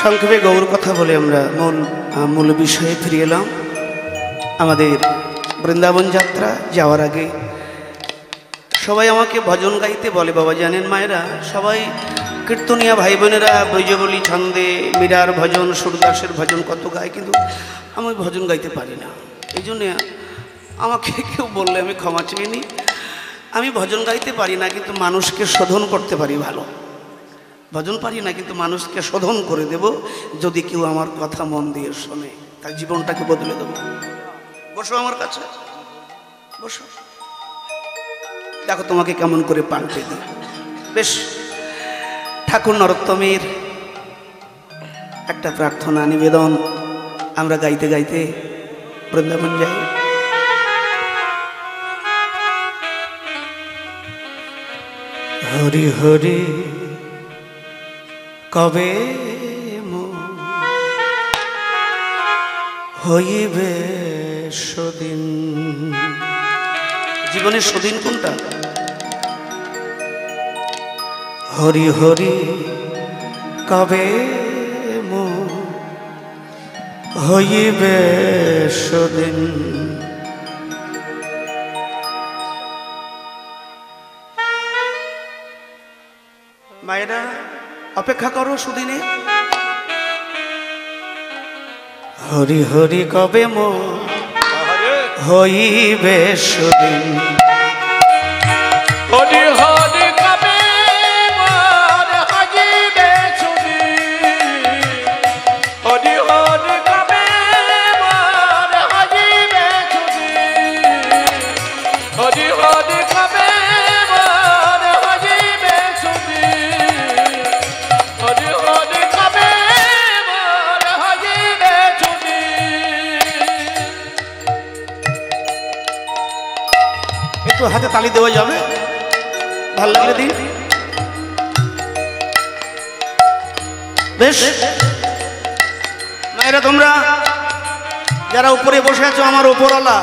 সংক্ষেপে গৌর কথা বলে আমরা মূল বিষয়ে ফিরে এলাম। আমাদের বৃন্দাবন যাত্রা যাওয়ার আগে সবাই আমাকে ভজন গাইতে বলে, বাবা জানেন মায়েরা, সবাই কীর্তনিয়া ভাই বোনেরা ব্রজবলী ছন্দে মীরার ভজন, সুরদাসের ভজন কত গায়, কিন্তু আমি ভজন গাইতে পারি না। এই জন্যে আমাকে কেউ বললে আমি ক্ষমা চেয়ে নিই। আমি ভজন গাইতে পারি না, কিন্তু মানুষকে শোধন করতে পারি ভালো। ভজন পারি না, কিন্তু মানুষকে শোধন করে দেব যদি কেউ আমার কথা মন দিয়ে শোনে, তার জীবনটাকে বদলে দেব। বসো আমার কাছে, বসো, দেখো তোমাকে কেমন করে পাল্টে দিই। বেশ, ঠাকুর নরোত্তমের একটা প্রার্থনা নিবেদন আমরা গাইতে গাইতে বৃন্দাবন যাই। হরি হরি কবে হইবে সদিন। জীবনের সদিন কোনটা? হরি হরি কবে হইবে সদিন। মায়েরা অপেক্ষা করো সুদিনে। হরি হরি কবে হইবে সুদিন। হরি হরি কবে হইবে সুদিন। হরি হরি কবে হইবে সুদিন। হরি হরি কবে হইবে সুদিন। হরি হরি কবে হইবে সুদিন। একটু হাতে তালি দেওয়া যাবে? ভাল লাগলে দিন। বেশ, মায়েরা তোমরা যারা উপরে বসে আছো, আমার উপরওয়ালা,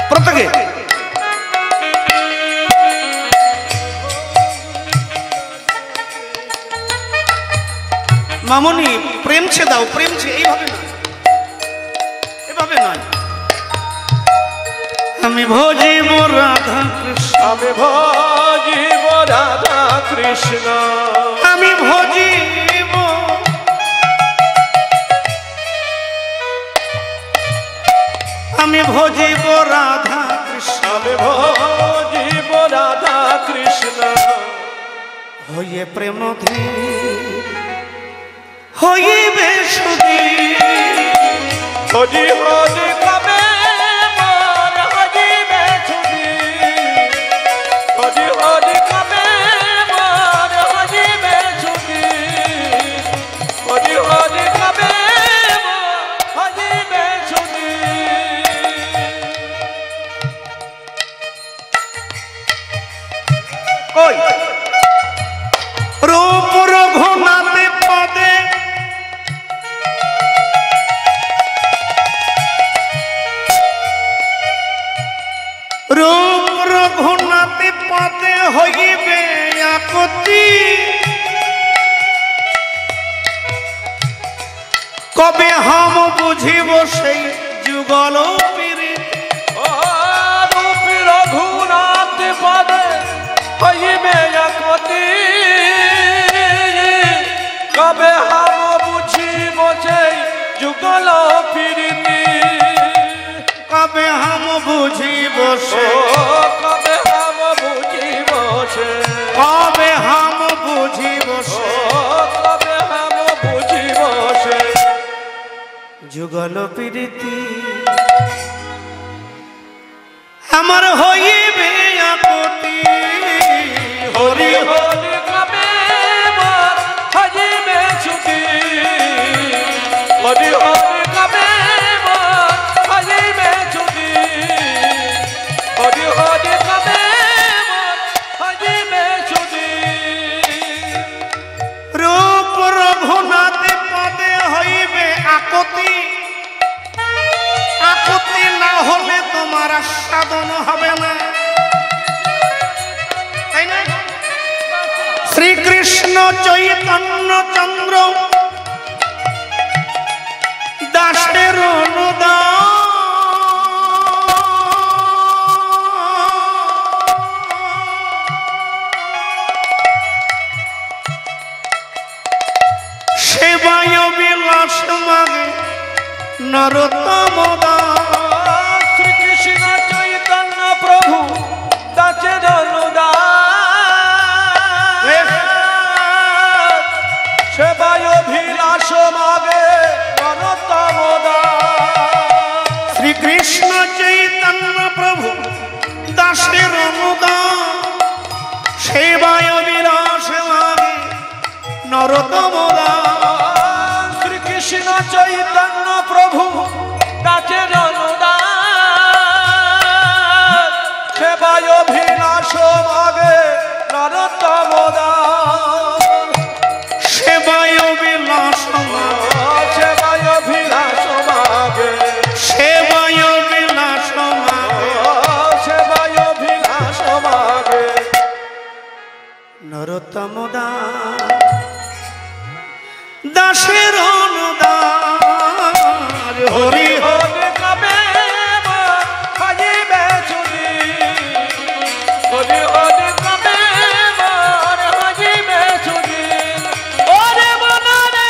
প্রত্যেকে মামনি প্রেম ছে দাও, প্রেম ছে, এইভাবে নয়, এভাবে নয়। আমি ভজিব রাধা কৃষ্ণ, আমি ভজিব রাধা কৃষ্ণ। আমি ভজিব, আমি ভজিব রাধা কৃষ্ণ, আমি ভজিব রাধা কৃষ্ণ। হইয়ে প্রেম হইবে সুদিন। হরি হরি কবে হইবে সুদিন। হরি হরি কবে হইবে সুদিন। হরি হরি কবে হইবে সুদিন। কই রূপ রঘুনাথে পদে, রূপ রঘুনাথে পদে হইবে আকতি। কবে হাম বুঝিব সেই যুগল প্রীতি। রূপ রঘুনাথ পদে হইবে একতি। কবে হাম বুঝিব সেই যুগল প্রীতি। কবে হাম বুঝিব সে, কবে হাম বুঝিব সে। কবে হাম বুঝিব সে কবে হাম বুঝিব সে যুগল প্রীতি। আমার হইবে আকতি। হরি হরি কবে হইবে সুদিন। হরি হরি কবে হইবে সুদিন। হরি হরি কবে হইবে সুদিন। রূপ রঘুনাথে পদে হইবে আকতি। আকতি না হলে তোমার সাধন হবে না। শ্রীকৃষ্ণ চৈতন্য চন্দ্র দাসের অনুদান সেবায় বিলাস মাগে নরোত্তম দাস। শ্রীকৃষ্ণ চৈতন্য প্রভু দাসের অনুদান সেবায় অভিলাষ মাগে নরোত্তম দাস। শ্রীকৃষ্ণ চৈতন্য প্রভু দাসের অনুদান সেবায় বিলাস মাগে নরোত্তম দাস। শ্রীকৃষ্ণ চৈতন্য প্রভু দাসের অনুদান সেবায় অভিলাষ মাগে নরোত্তম দাস। সেবায় বিলাস সেবায় অভিলাষ মাগে সেবায় বিলাস সেবায় অভিলাষ মাগে নরোত্তম দাস দাসের অনুদান। হরি হরি কবে হাজিবে চুরি হরি হরি কবে হাজিবে চুরি ওরে মনরে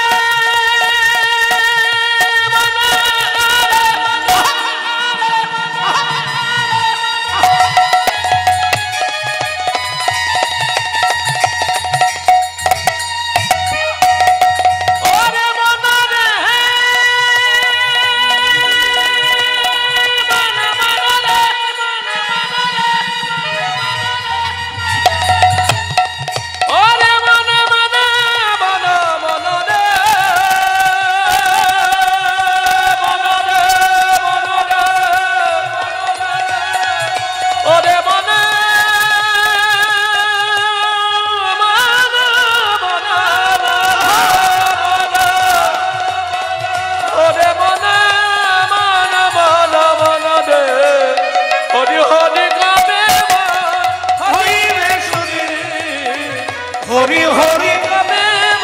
হরি হরি কবে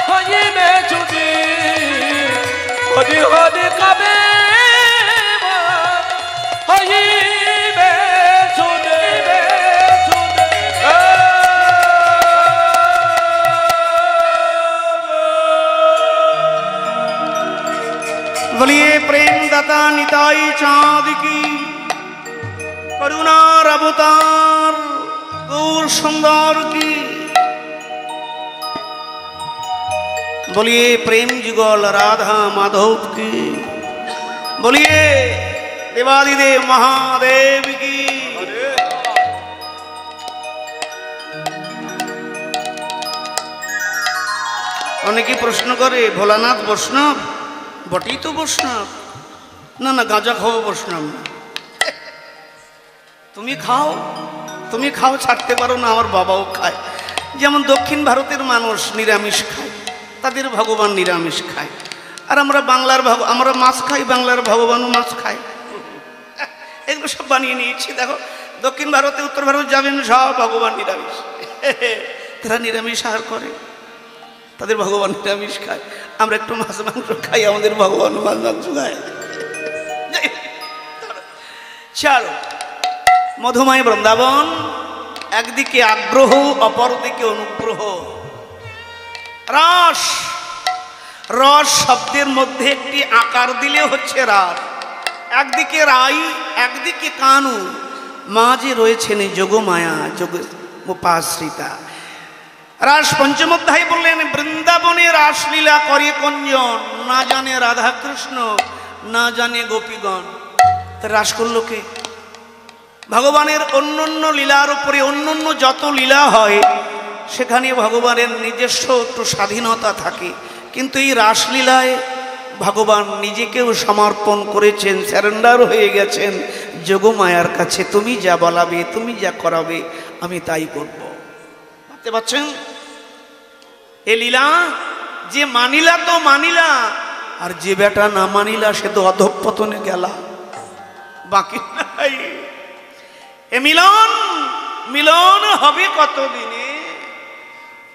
হাজিবে চুরি হরি হরি কবে হাজিবে চুরি बोलिए प्रेम दाता निताई चाँद की करुणार अवतार गौर सुंदर की। बोलिए प्रेम जुगल राधा माधव की। बोलिए देवादिदेव महादेव की। অনেকে প্রশ্ন করে ভোলানাথ বৈষ্ণব বটেই তো বৈষ্ণব। না না গাঁজা খাও বৈষ্ণব না। তুমি খাও ছাড়তে পারো না, আমার বাবাও খায়। যেমন দক্ষিণ ভারতের মানুষ নিরামিষ খায়, তাদের ভগবান নিরামিষ খায়। আর আমরা আমরা মাছ খাই, বাংলার ভগবানও মাছ খায়। এগুলো সব বানিয়ে নিয়েছি। দেখো দক্ষিণ ভারতে উত্তর ভারত যাবেন সব ভগবান নিরামিষ। তারা নিরামিষ আহার করে, তাদের ভগবান নিরামিষ খায়। আমরা একটু মাছ মাংস খাই, আমাদের ভগবান মাছ মাংস খায়। চলো মধুময় বৃন্দাবন, একদিকে আগ্রহ অপরদিকে অনুগ্রহ। রস রস শব্দের মধ্যে একটি আকার দিলে হচ্ছে রাস। একদিকে রাই, একদিকে কানু, মাঝে রয়েছেন যোগমায়া যোগ উপাশ্রিতা। রাস পঞ্চম অধ্যায় বললেন বৃন্দাবনে রাসলীলা করে কঞ্জন, না জানে রাধা কৃষ্ণ, না জানে গোপীগণ। রাস করলো কে? ভগবানের অন্যান্য লীলার উপরে অন্যান্য যত লীলা হয় সেখানে ভগবানের নিজস্ব একটু স্বাধীনতা থাকে, কিন্তু এই রাসলীলায় ভগবান নিজেকেও সমর্পণ করেছেন, স্যারেন্ডার হয়ে গেছেন যোগমায়ার কাছে। তুমি যা বলাবে, তুমি যা করাবে, আমি তাই করব। ভাবতে পারছেন এ লীলা? যে মানিলা তো মানিলা, আর যে বেটা না মানিলা সে তো অধঃপতনে গেলা, বাকি নাই। এ মিলন হবে কতদিনে?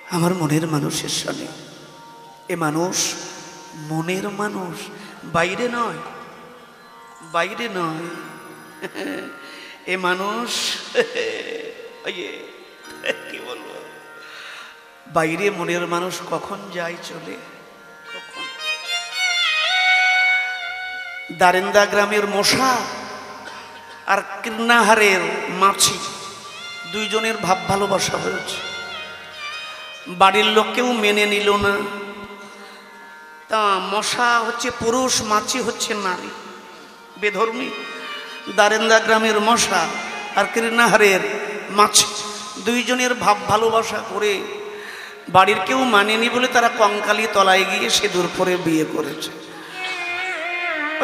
আমার মনের মানুষের সঙ্গে। এ মানুষ মনের মানুষ, বাইরে নয়, বাইরে নয়। এ মানুষ কি বলবো, বাইরে মনের মানুষ কখন যায় চলে, কখন। দারেন্দা গ্রামের মশা আর কৃষ্ণাহারের মাছি দুইজনের ভাব ভালোবাসা হয়েছে। বাড়ির লোক কেউ মেনে নিল না। তা মশা হচ্ছে পুরুষ, মাছি হচ্ছে নারী, বেধর্মী। দারেন্দা গ্রামের মশা আর কৃষ্ণাহারের মাছি দুইজনের ভাব ভালোবাসা করে বাড়ির কেউ মানেনি বলে তারা কঙ্কালী তলায় গিয়ে সিঁদুর পরে বিয়ে করেছে।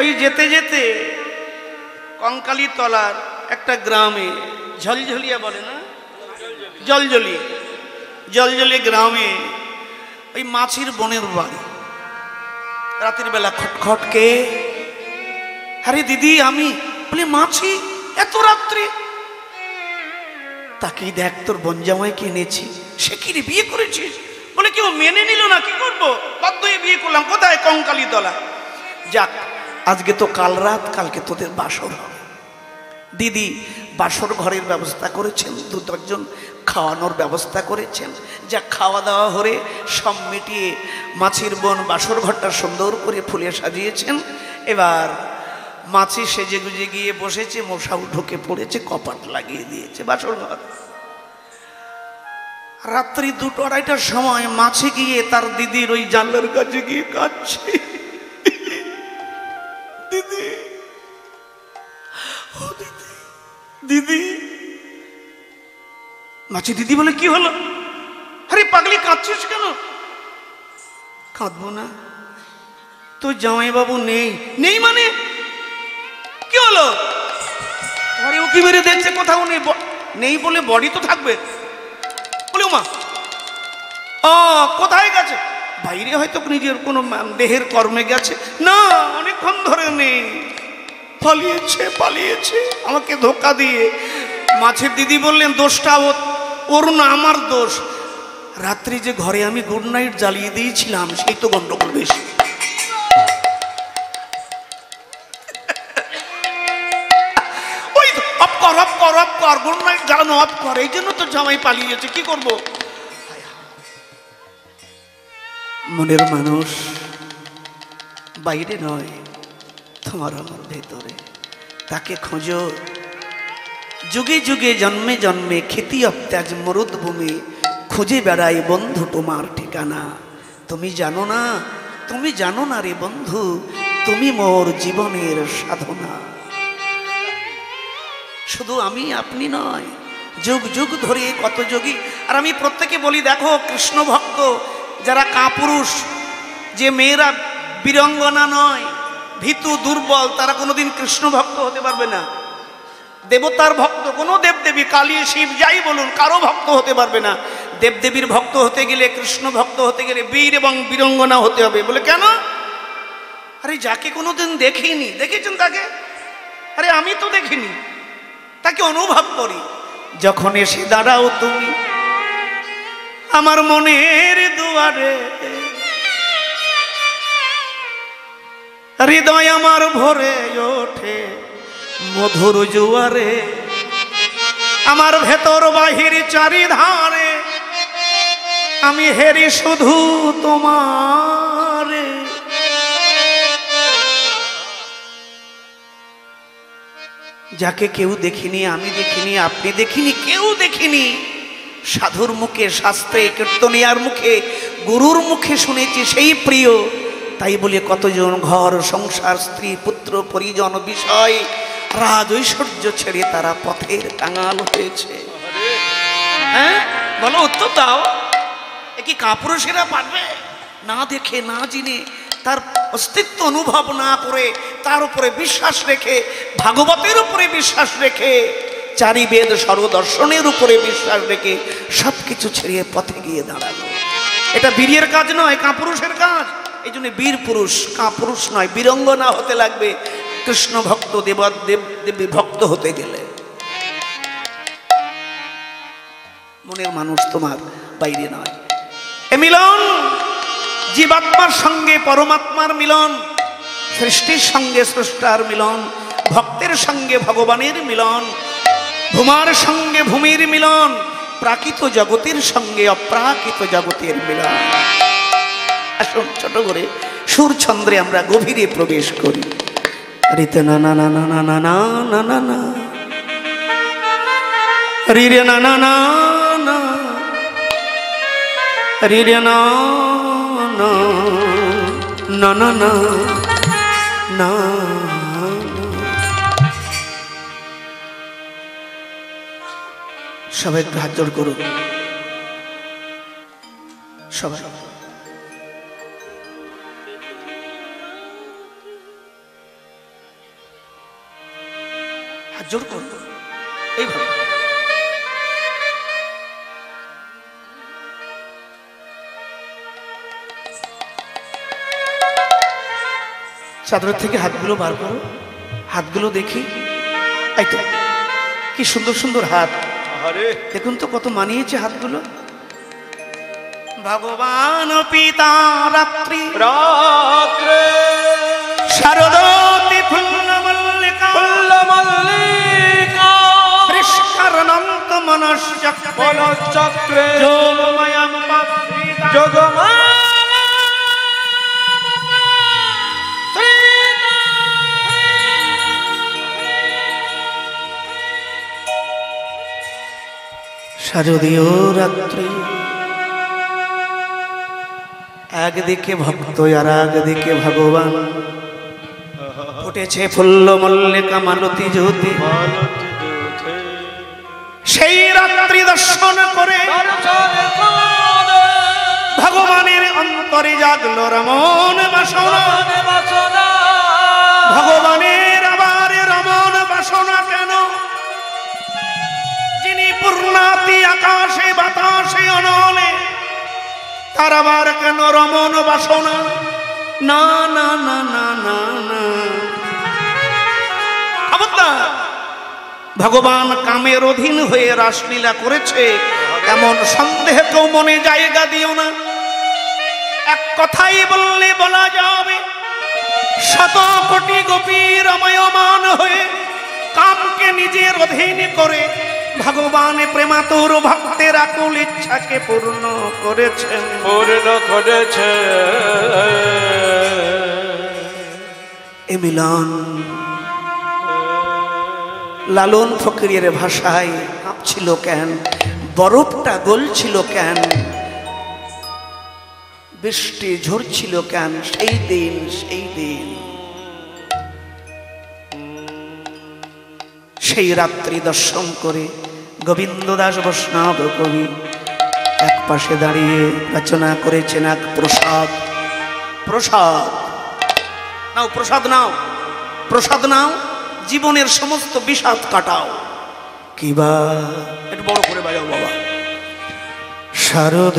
ওই যেতে যেতে কঙ্কালী তলার একটা গ্রামে, ঝলঝলিয়া বলে না, জলজলি, জলজলি গ্রামে ওই মাছির বোনের বাড়ি। রাতের বেলা খটখটকে, আরে দিদি আমি, বলে মাছি এত রাত্রে? তাকে দেখ তোর বনজামাইকে এনেছি। সে কি রে, বিয়ে করেছিস? বলে কেউ মেনে নিল না, কি করবো, বাধ্য হয়ে বিয়ে করলাম। কোথায়? কঙ্কালী তলা। যাক, আজকে তো কাল রাত, কালকে তোদের বাসর হবে। দিদি বাসর ঘরের ব্যবস্থা করেছেন, 2-3 জন খাওয়ানোর ব্যবস্থা করেছেন। যা খাওয়া দাওয়া হরে সব মিটিয়ে মাছির বোন বাসর ঘরটা সুন্দর করে ফুলে সাজিয়েছেন। এবার মাছি সেজে গুজে গিয়ে বসেছে, মশাও ঢুকে পড়েছে, কপাট লাগিয়ে দিয়েছে বাসর ঘর। রাত্রি 2-2:30টার সময় মাছি গিয়ে তার দিদির ওই জানলার কাছে গিয়ে কাঁদছে, দিদি, ও দিদি, দিদি। মাছি দিদি বলে কি হলো? আরে পাগলি কাঁদছিস কেন? কাঁদবো না, তো জামাইবাবু নেই। নেই মানে কি হলো? আরে উকি মেরে দেখছে কোথাও নেই। নেই বলে বডি তো থাকবে। বলে মা, ও কোথায় গেছে? বাইরে হয়তো নিজের কোনো দেহের কর্মে গেছে। না, অনেকক্ষণ ধরে নেই, পালিয়েছে, পালিয়েছে আমাকে ধোকা দিয়ে। মাছের দিদি বললেন দোষটা ওর না, আমার দোষ। রাত্রি যে ঘরে আমি গুড নাইট জ্বালিয়ে দিয়েছিলাম, সেই তো গন্ডগোল বেশি। ওই অফ কর, অফ কর, অফ কর, গুড নাইট জ্বালানো অফ কর। এই জন্য তো জামাই পালিয়েছে, কি করব? মনের মানুষ বাইরে নয়, তোমার আমার ভেতরে। তাকে খোঁজো, যুগে যুগে জন্মে জন্মে খেতি অত্যাজ মরুদ্ভূমি খুঁজে বেড়াই বন্ধু তোমার ঠিকানা। তুমি জানো না, তুমি জানো না রে বন্ধু, তুমি মোর জীবনের সাধনা। শুধু আমি আপনি নয়, যুগ যুগ ধরে কত যোগী। আর আমি প্রত্যেকে বলি, দেখো কৃষ্ণ ভক্ত যারা কাপুরুষ, যে মেয়েরা বীরঙ্গনা নয়, ভীতু দুর্বল, তারা কোনোদিন কৃষ্ণ ভক্ত হতে পারবে না। দেবতার ভক্ত, কোনো দেবদেবী, কালী শিব যাই বলুন, কারো ভক্ত হতে পারবে না। দেবদেবীর ভক্ত হতে গেলে, কৃষ্ণ ভক্ত হতে গেলে বীর এবং বীরঙ্গনা হতে হবে। বলে কেন? আরে যাকে কোনোদিন দেখিনি, দেখেছেন তাকে? আরে আমি তো দেখিনি, তাকে অনুভব করি। যখন এসে দাঁড়াও তুমি আমার মনের দুয়ারে, হৃদয় আমার ভরে ওঠে মধুর জুয়ারে। আমার ভেতর বাহির চারিধারে আমি হেরি শুধু তোমারে। যাকে কেউ দেখিনি, আমি দেখিনি, আপনি দেখিনি, কেউ দেখিনি, সাধুর মুখে, শাস্ত্রে, কীর্তনিয়ার মুখে, গুরুর মুখে শুনেছি সেই প্রিয়। তাই বলে কতজন ঘর সংসার, স্ত্রী পুত্র পরিজন বিষয় রাজ ঐশ্বর্য ছেড়ে তারা পথের কাঙাল হয়েছে। হ্যাঁ বলো, উত্তর দাও। কি কাপুরুষেরা পারবে? না দেখে, না জেনে, তার অস্তিত্ব অনুভব না করে, তার উপরে বিশ্বাস রেখে, ভাগবতের উপরে বিশ্বাস রেখে, চারি বেদ সর্বদর্শনের উপরে বিশ্বাস রেখে সবকিছু ছেড়ে পথে গিয়ে দাঁড়ালো। এটা বীরের কাজ নয়, কাপুরুষের কাজ। এই জন্য বীর পুরুষ, কাপুরুষ নয়, বীরঙ্গনা হতে লাগবে কৃষ্ণ ভক্ত, দেবী ভক্ত হতে গেলে। মনের মানুষ তোমার বাইরে নয়, এ মিলন জীবাত্মার সঙ্গে পরমাত্মার মিলন, সৃষ্টির সঙ্গে স্রষ্টার মিলন, ভক্তের সঙ্গে ভগবানের মিলন, ভূমার সঙ্গে ভূমির মিলন, প্রাকৃত জগতের সঙ্গে অপ্রাকৃত জগতের মিলন। আসুন ছোট করে সুর ছন্দে আমরা গভীরে প্রবেশ করি। রিতে না না না না না না না না না না রি রে না না না না রি রে না না না না না না। সবাই একটু হাত জোড় করুন, সবাই হাত জোড় করুন এইভাবে। চাদরের থেকে হাতগুলো বার করো, হাতগুলো দেখি। এই তো কি সুন্দর সুন্দর হাত, দেখুন তো কত মানিয়েছে হাতগুলো। ভগবান পিতা রাত্রি রাত্রে শারদতি ফুল্ল মল্লিকা ফুল্ল মল্লিকা বৃষ্করণন্ত মনশ্চক্রে যোগময়ম যোগমা শারদীয় রাত্রি। একদিকে ভক্ত আর একদিকে ভগবান, ফুটেছে ফুল্ল মল্লিকা মালতী জ্যোতি। সেই রাত্রি দর্শন করে ভগবানের অন্তরে জাগলো রমণ বাসনা। ভগবানের আবার রমণ বাসনা কেন? যিনি পূর্ণাতি আকাশে বাতাসে অনলে, তার আবার কেন রমণ বাসনা? না না না না না না। খবরদার, ভগবান কামের অধীন হয়ে রাসলীলা করেছে এমন সন্দেহ কেউ মনে জায়গা দিও না। এক কথাই বললে বলা যাবে, শত কোটি গোপী রময়মান হয়ে কামকে নিজের অধীন করে ভগবান প্রেমাতুর ভক্তের আকুল ইচ্ছাকে পূর্ণ করেছেন, পূর্ণ করেছে। এ মিলন লালন ফকিরের ভাষায় কাঁপছিল কেন? বরফটা গলছিল কেন? বৃষ্টি ঝরছিল কেন? সেই দিন, সেই দিন, সেই রাত্রি দর্শন করে গোবিন্দ দাস বৈষ্ণব কবি এক পাশে দাঁড়িয়ে রচনা করেছেন এক প্রসাদ। প্রসাদ নাও, প্রসাদ নাও, প্রসাদ নাও, জীবনের সমস্ত বিষাদ কাটাও। কিবা একটু বড় করে বাজাও বাবা। শারদ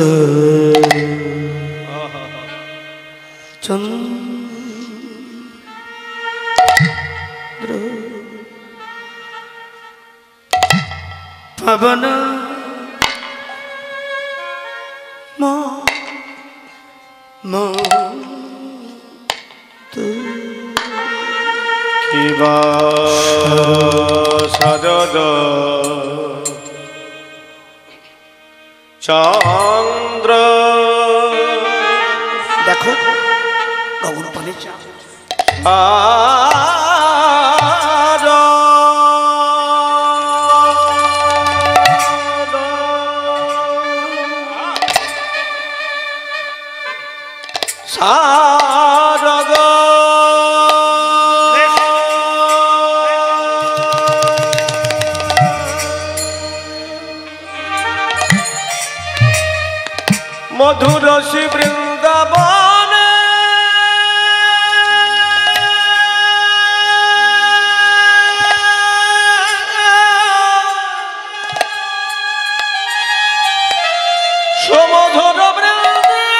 চন্দ্র পবন কিবা শারদ চন্দ্র। দেখো গগন পানে চাঁদ, শারদ মধুর শ্রী বৃন্দাবন সমধুর বৃন্দাবন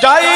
যাই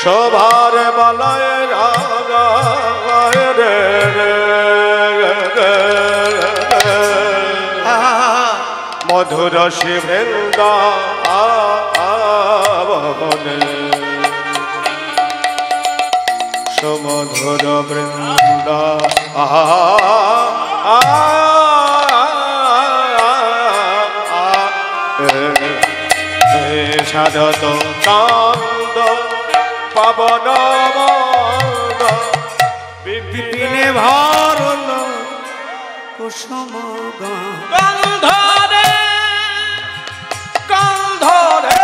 শোভার বলয় রাগায় রে মধুর বৃন্দাবনে সুমধুর বৃন্দা সাধত কান্দ পবন বিপিনে ভরল কুসুম গন্ধরে গন্ধরে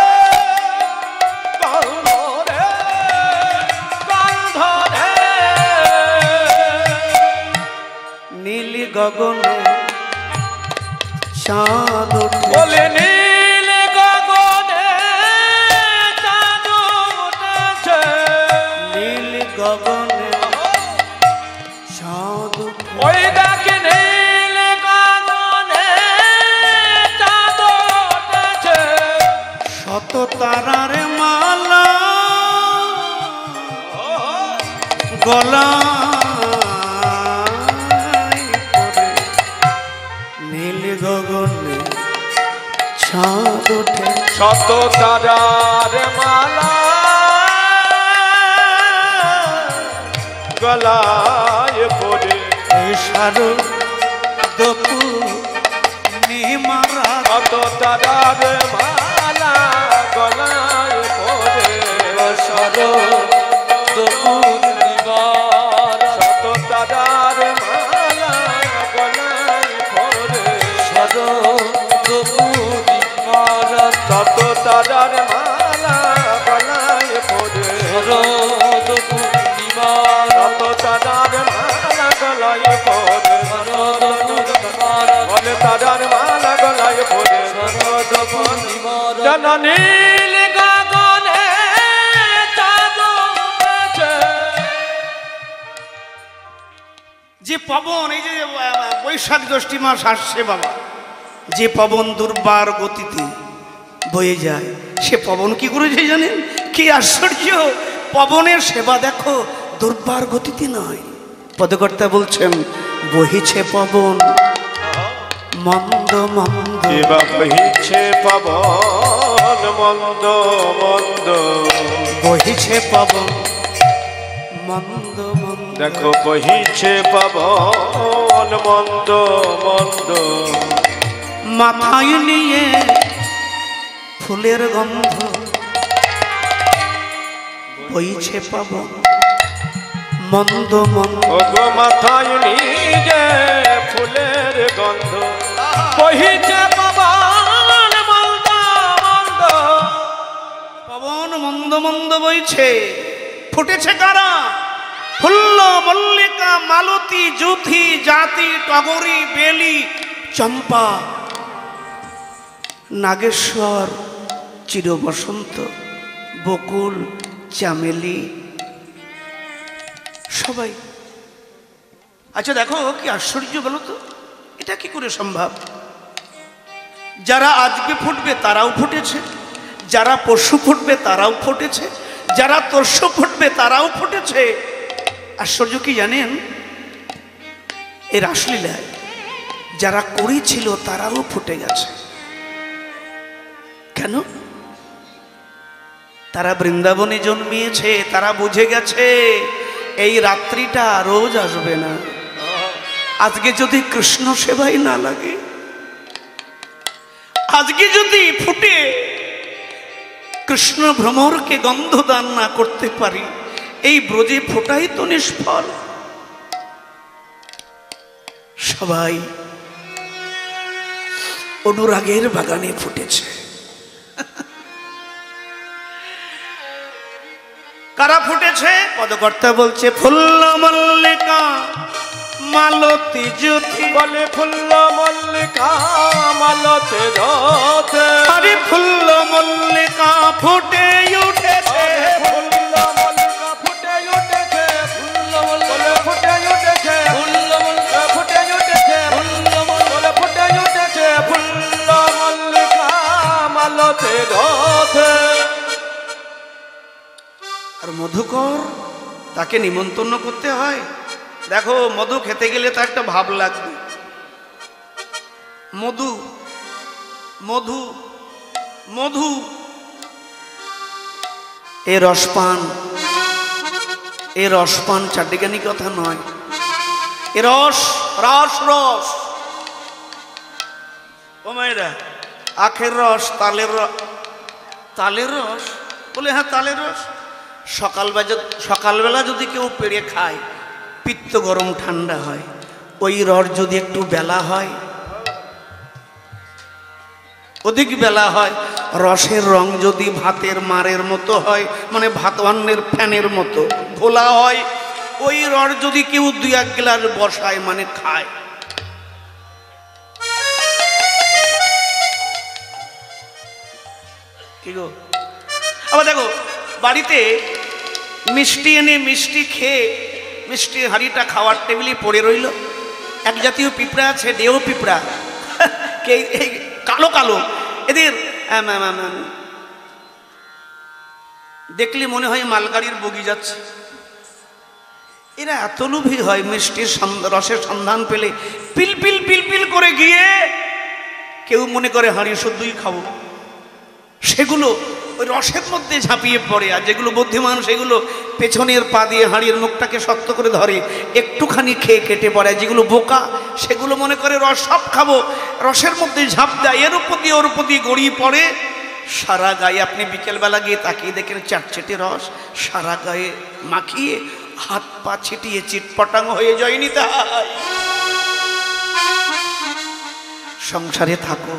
গন্ধরে গন্ধরে নীল গগনে চাঁদ বলে নীল গগনে চাঁদ উঠেছে নীল গগনে চাঁদ ওই দেখে নীল গগনে চাঁদ উঠেছে শত তারার মালা গলা নীল গগনে চাঁদ ওঠে শত তারার মালা গলায় পড়ে সারো দপু নিমারা শত তারার মালা গলায় পড়ে সারো দপু নিমারা শত তারার মালা গলায় পড়ে সারো দপু নিমারা শত তারার মালা গলায় পড়ে সারো দপু নিমারা শত তারার মালা গলায় পড়ে সারো দপু নিমারা বলে তারার মালা গলায় পড়ে সারো দপু নিমারা জননীল গগনে চাঁদ উঠেছে যে পবন এই যে বৈশাখ জ্যৈষ্ঠ মাস আসছে বাবা যে পবন দুর্বার গতিতে বয়ে যায় সে পবন কি করেছে জানেন কি আশ্চর্য পবনের সেবা দেখো দুর্বার গতিতে নয় পদকর্তা বলছেন বহিছে পবন মন্দ মন্দ এবার বহিছে পবন মন্দ মন্দ বহিছে পবন মন্দ মন্দ দেখো বহিছে পবন মন্দ মন্দ মাথায় নিয়ে ফুলের গন্ধ বইছে পবন মন্দ মন্দ ওগো মাথায় নিজে ফুলের গন্ধ বহিছে পবন মন্দ মন্দ পবন মন্দ মন্দ বইছে ফুটেছে কারা ফুল্ল মল্লিকা মালতী যুথি জাতি টগরি বেলি চম্পা নাগেশ্বর চিরবসন্ত বকুল চামেলি সবাই আচ্ছা দেখো কি আশ্চর্য বলো তো এটা কি করে সম্ভব যারা আজকে ফুটবে তারাও ফুটেছে যারা পরশু ফুটবে তারাও ফুটেছে যারা তরশু ফুটবে তারাও ফুটেছে আশ্চর্য কি জানেন এর রাসলীলায় যারা করেছিল তারাও ফুটে গেছে কেন তারা বৃন্দাবনে জন্মিয়েছে তারা বুঝে গেছে এই রাত্রিটা রোজ আসবে না আজকে যদি কৃষ্ণ সেবাই না লাগে আজকে যদি ফুটে কৃষ্ণ ভ্রমরকে গন্ধদান না করতে পারি এই ব্রজে ফোটাই তো নিষ্ফল সবাই অনুরাগের বাগানে ফুটেছে কারা ফুটেছে পদকর্তা বলছে ফুল্ল মল্লিকা মালতী জ্যোতি বলে ফুল্ল মল্লিকা মালতে রথে আরে ফুল্ল মল্লিকা ফুটে উঠেছে ফুল্ল মল্লিকা ফুটে উঠেছে ফুল্ল মল্লিকা ফুটে উঠেছে ফুল্ল মল্লিকা ফুটে উঠেছে ফুল্ল মল্লিকা ফুটে উঠেছে ফুল্ল মল্লিকা মালতে রথে আর মধুকর তাকে নিমন্ত্রণ করতে হয়। দেখো মধু খেতে গেলে তো একটা ভাব লাগবে। মধু মধু মধু এ রসপান, এ রসপান চাটিকানি কথা নয়, এ রস রস রস। ও মায়েরা, আখের রস, তালের রস, তালের রস বলে হ্যাঁ তালের রস। সকালবেলা যদি কেউ পেড়ে খায় পিত্ত গরম ঠান্ডা হয়। ওই রস যদি একটু বেলা হয়, অধিক বেলা হয়, রসের রং যদি ভাতের মারের মতো হয়, মানে ভাত অন্নের ফ্যানের মতো ঘোলা হয়, ওই রস যদি কেউ 2-1 গ্লাস বসায় মানে খায়, কি গো? আবার দেখো বাড়িতে মিষ্টি এনে মিষ্টি খেয়ে মিষ্টি হাঁড়িটা খাওয়ার টেবিলে পড়ে রইল। এক জাতীয় পিঁপড়া আছে, ডেও পিঁপড়া, কালো কালো, এদের দেখলে মনে হয় মালগাড়ির বগি যাচ্ছে। এরা এত লোভী হয়, মিষ্টির রসের সন্ধান পেলে পিল পিল পিল পিল করে গিয়ে কেউ মনে করে হাঁড়ি শুদ্ধই খাবো, সেগুলো ওই রসের মধ্যে ঝাঁপিয়ে পড়ে। আর যেগুলো বুদ্ধিমান সেগুলো পেছনের পা দিয়ে হাঁড়ির মুখটাকে শক্ত করে ধরে, একটুখানি খেয়ে কেটে পড়ে। যেগুলো বোকা সেগুলো মনে করে রস সব খাবো, রসের মধ্যে ঝাঁপ দেয়, এর উপর দিয়ে গড়িয়ে পড়ে সারা গায়ে। আপনি বিকেলবেলা গিয়ে তাকিয়ে দেখেন চাটচেটে রস সারা গায়ে মাখিয়ে হাত পা ছিটিয়ে চিটপটাং হয়ে যায়নি। তাই সংসারে থাকো,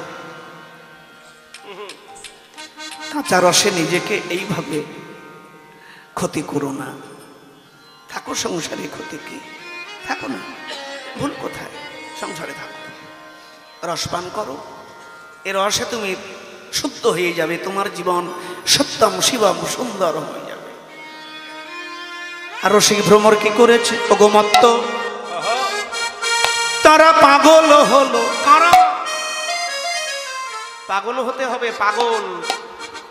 কাঁচা রসে নিজেকে এইভাবে ক্ষতি করো না। থাকো সংসারে, ক্ষতি কি? থাকো না, ভুল কোথায়? সংসারে থাকো, রস পান করো, এ রসে তুমি শুদ্ধ হয়ে যাবে, তোমার জীবন সত্যম শিবম সুন্দর হয়ে যাবে। আর রসিক ভ্রমর কি করেছে? অগমত্ত তারা পাগল হলো। কারা পাগল হতে হবে? পাগল,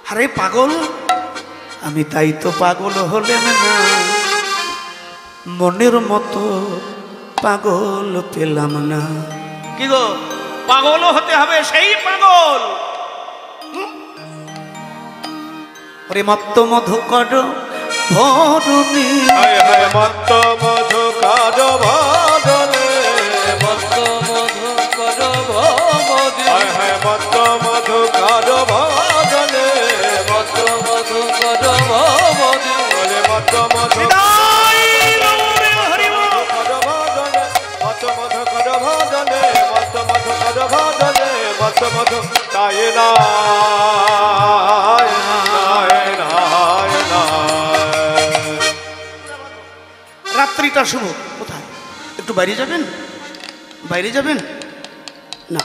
আরে পাগল আমি, তাই তো পাগল হলেন না, মনের মতো পাগল পেলাম না। কি গো, পাগল হতে হবে, সেই পাগল। ওরে মত্ত মধুকর ভরণী, মত্ত মধুকর ভরণী, মত্ত মধুকর ভরণী, মত্ত মধুকর ভরণী, মত্ত মধুকর ভরণী, মত্ত মধুকর মত্ত মধু তাই না। রাত্রিটা শুভ, কোথায়? একটু বাইরে যাবেন? বাইরে যাবেন না,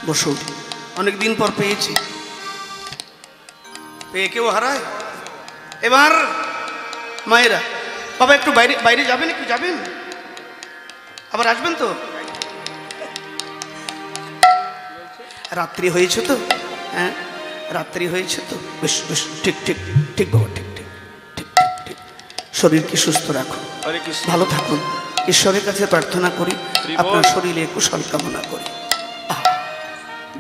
বসুন। অনেকদিন পর পেয়েছি, পেয়ে কেউ হারায়। এবার মায়েরা, বাবা একটু বাইরে বাইরে যাবেন, একটু যাবেন, আবার আসবেন তো। রাত্রি হয়েছে তো, হ্যাঁ রাত্রি হয়েছে তো, বেশ বেশ, ঠিক ঠিক ঠিক বাবা, ঠিক ঠিক ঠিক ঠিক। শরীরকে সুস্থ রাখুন, ভালো থাকুন, ঈশ্বরের কাছে প্রার্থনা করি, আপনার শরীরে কুশল কামনা করি।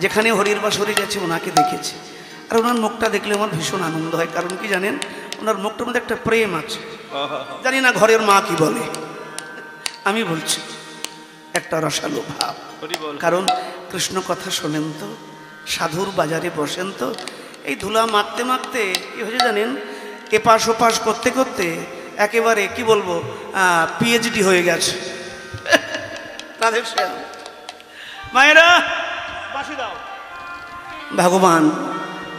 যেখানে হরির বাসরে গেছে ওনাকে দেখেছি, আর ওনার মুখটা দেখলে আমার ভীষণ আনন্দ হয়। কারণ কি জানেন, ওনার মুখটার মধ্যে একটা প্রেম আছে। জানি না ঘরের মা কি বলে, আমি বলছি একটা রসালো ভাব। কারণ কৃষ্ণ কথা শোনেন তো, সাধুর বাজারে বসেন তো, এই ধুলা মাখতে মাখতে কি হয়েছে জানেন, এপাশ ওপাশ করতে করতে একেবারে কি বলবো পিএইচডি হয়ে গেছে। মায়েরা বাঁশি দাও। ভগবান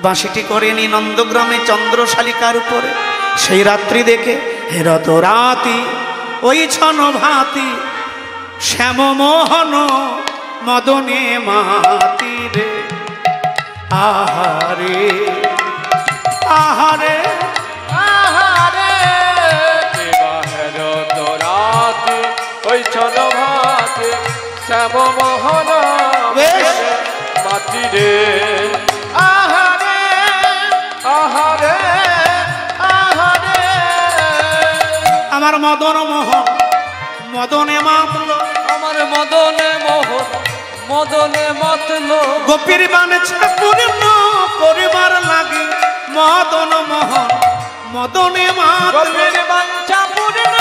বাঁশিটি করেনি নন্দগ্রামে চন্দ্রশালিকার উপরে, সেই রাত্রি দেখে হেরত রাতি ওই ছন ভাতি, শ্যামমোহন মদনে মাতি রে, আহারে আহারে আহারে, হেরত রাতি ওই ছন ভাতি, শ্যামমোহন মাতি রে, আহারে আহারে আহারে আমার মদন মোহন মদনে মাতল, আমার মদনে মোহন মদনে মাতলো, গোপীর বাঞ্ছা পূর্ণ করিবার লাগে মদন মোহন মদনে মাতল। গোপীর বাঞ্ছা পূর্ণ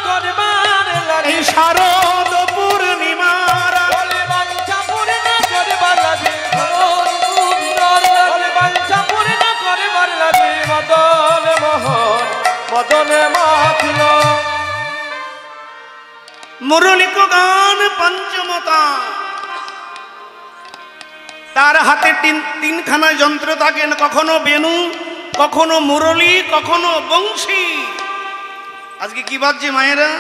করবার লাগে, এই শারদ পূর্ণিমার বলে বাঞ্ছা পূর্ণ করবার লাগে, সুন্দর বলে বাঞ্ছা পূর্ণ করবার লাগে মদনে মোহন মদনে মাতলো। মুরলিক গান পঞ্চমতা, তার হাতে তিনখানা যন্ত্র থাকেন, কখনো বেনু, কখনো মুরলি, কখনো বংশী। আজকে কি বাজছে মায়েরা?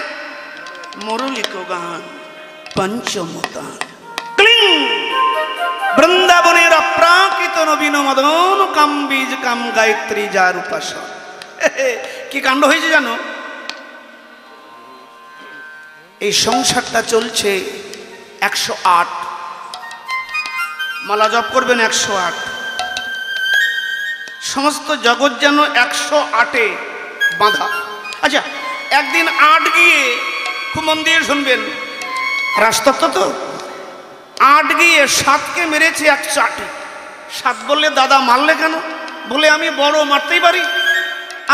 মুরলিক গান পঞ্চমতা। ক্লিং বৃন্দাবনের অপ্রাকৃত নবীন মদন কাম বীজ কাম গায়ত্রী যার উপাসন। কি কাণ্ড হয়েছে জানো? এই সংসারটা চলছে 108, মালা জপ করবেন 108, সমস্ত জগৎ যেন 108-এ বাঁধা। আচ্ছা, একদিন 8 গিয়ে, খুব মন দিয়ে শুনবেন, রাজতত্ত্ব তো, 8 গিয়ে 7কে মেরেছে 108-এ। 7 বললে দাদা মারলে কেন? বলে আমি বড়, মারতেই পারি,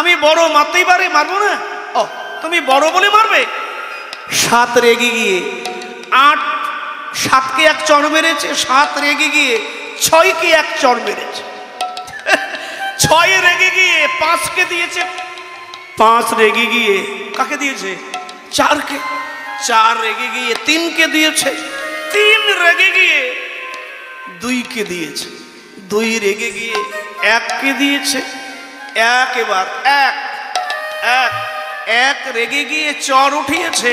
আমি বড়, মারতেই পারি, মারবো না। ও, তুমি বড় বলে মারবে? 7 রেগে গিয়ে 8 7কে 1 চড় মেরেছে, 7 রেগে গিয়ে 6কে 1 চড় মেরেছে, 6 রেগে গিয়ে 5কে দিয়েছে, 5 রেগে গিয়ে কাকে দিয়েছে? 4কে, 4 রেগে গিয়ে 3কে দিয়েছে, 3 রেগে গিয়ে 2কে দিয়েছে, 2 রেগে গিয়ে 1কে দিয়েছে, 1 এবার 1 রেগে গিয়ে চর উঠিয়েছে,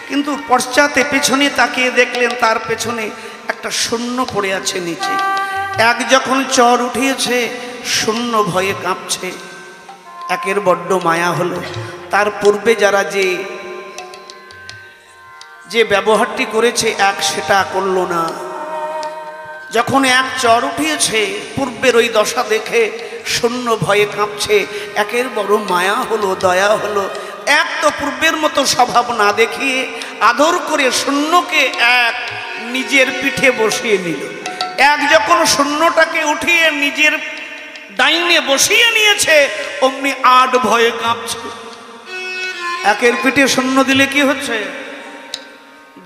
কিন্তু পশ্চাতে পেছনে তাকিয়ে দেখলেন তার পেছনে একটা শূন্য পড়ে আছে নিচে। 1 যখন চর উঠিয়েছে, শূন্য ভয়ে কাঁপছে। 1-এর বড্ড মায়া হলো। তার পূর্বে যারা যে ব্যবহারটি করেছে 1 সেটা করলো না। যখন 1 চর উঠিয়েছে, পূর্বের ওই দশা দেখে শূন্য ভয়ে কাঁপছে। 1-এর বড় মায়া হলো, দয়া হলো। 1 তো পূর্বের মতো স্বভাব না দেখিয়ে আদর করে শূন্যকে 1 নিজের পিঠে বসিয়ে নিল। 1 যখন শূন্যটাকে উঠিয়ে নিজের ডাইনে বসিয়ে নিয়েছে, অমনি 8 ভয়ে কাঁপছে। 1-এর পিঠে শূন্য দিলে কি হচ্ছে?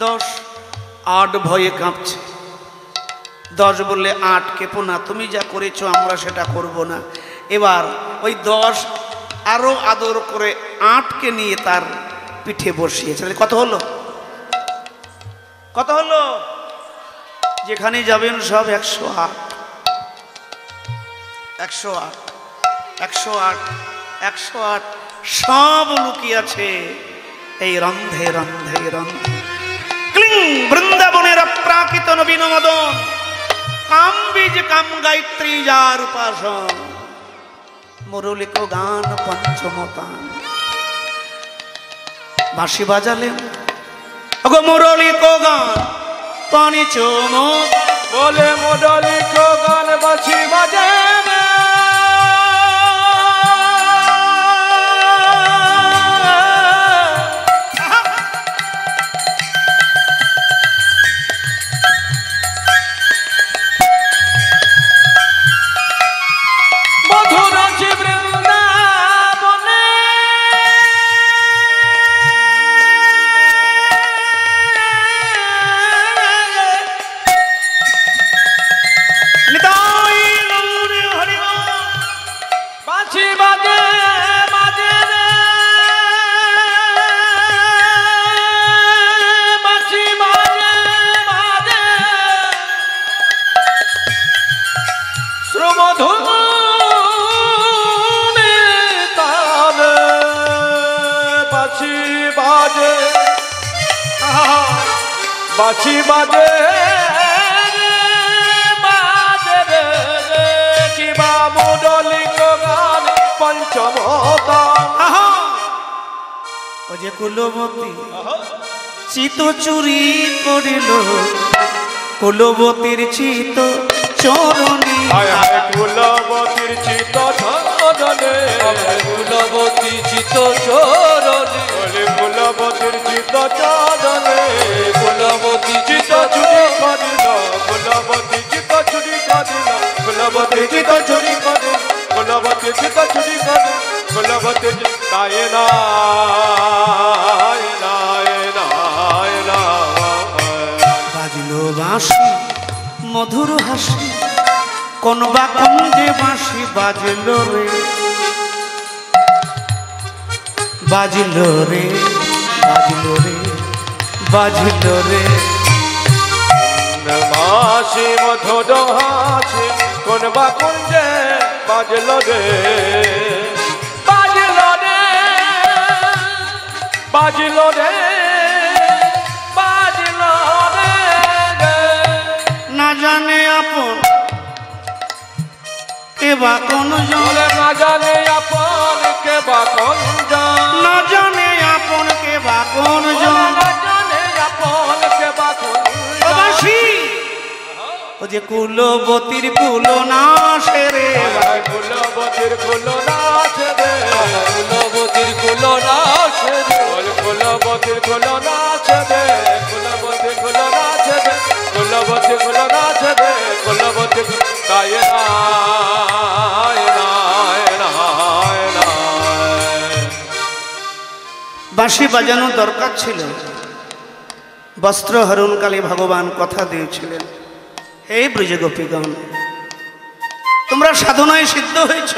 10। 8 ভয়ে কাঁপছে। 10 বললে 8 কেঁপো না, তুমি যা করেছো আমরা সেটা করব না। এবার ওই 10 আরো আদর করে 8কে নিয়ে তার পিঠে বসিয়েছে। কত হলো? কত হলো? যেখানে যাবেন সব 108, 108, 108, 108 সব লুকিয়ে আছে এই রন্ধে রন্ধে রন্ধে। ক্লিং বৃন্দাবনের অপ্রাকৃত নবীন মদন কাম বীজ কাম গায়ত্রী যার উপাসন। মুরলিক গান পঞ্চমতান। বাঁশি বাজালেন, ওগো মুরলিক গান পঞ্চম, বলে মুরলিক গান বাঁশি বাজে বাঁশি বাজে বাজে রে কিবা মুরলিক গান পঞ্চমতান। ও যে কুলবতী চিত চুরি করিল, কুলবতীর চিত চরণে, কুলবতীর চিত চরণে, কুলবতী চিত চরণে, কুলবতী তাই না বাজলো বাঁশি মধুর হাসি কোন বা কুঞ্জে বাঁশি বাজলো রে বাজলো রে বাজলো রে বাজলো রে বাঁশি মধুর হাসি কোন বা কুঞ্জে বাজলো রে বাজলো রে বাজলো রে বাজলো রে না জানে আপন কে বা কোন জন না জানে আপন কে বা কোন জন না জানে আপন কে বা কোন জন না জানে আপন কে বা কোন জন বাঁশি ও যে কুলবতীর কুল না সেরে কুলবতীর কুল নাচ রে কুলবতীর কুল নাচ রে কুলবতীর কুল নাচ রে কুলবতীর কুল নাচ রে কুলবতীর কুল নাচ রে কুলবতীর তাই বাঁশি বাজানো দরকার ছিল বস্ত্র হরণকালে ভগবান কথা দিয়েছিলেন হে ব্রজ গোপীগণ তোমরা সাধনায় সিদ্ধ হয়েছ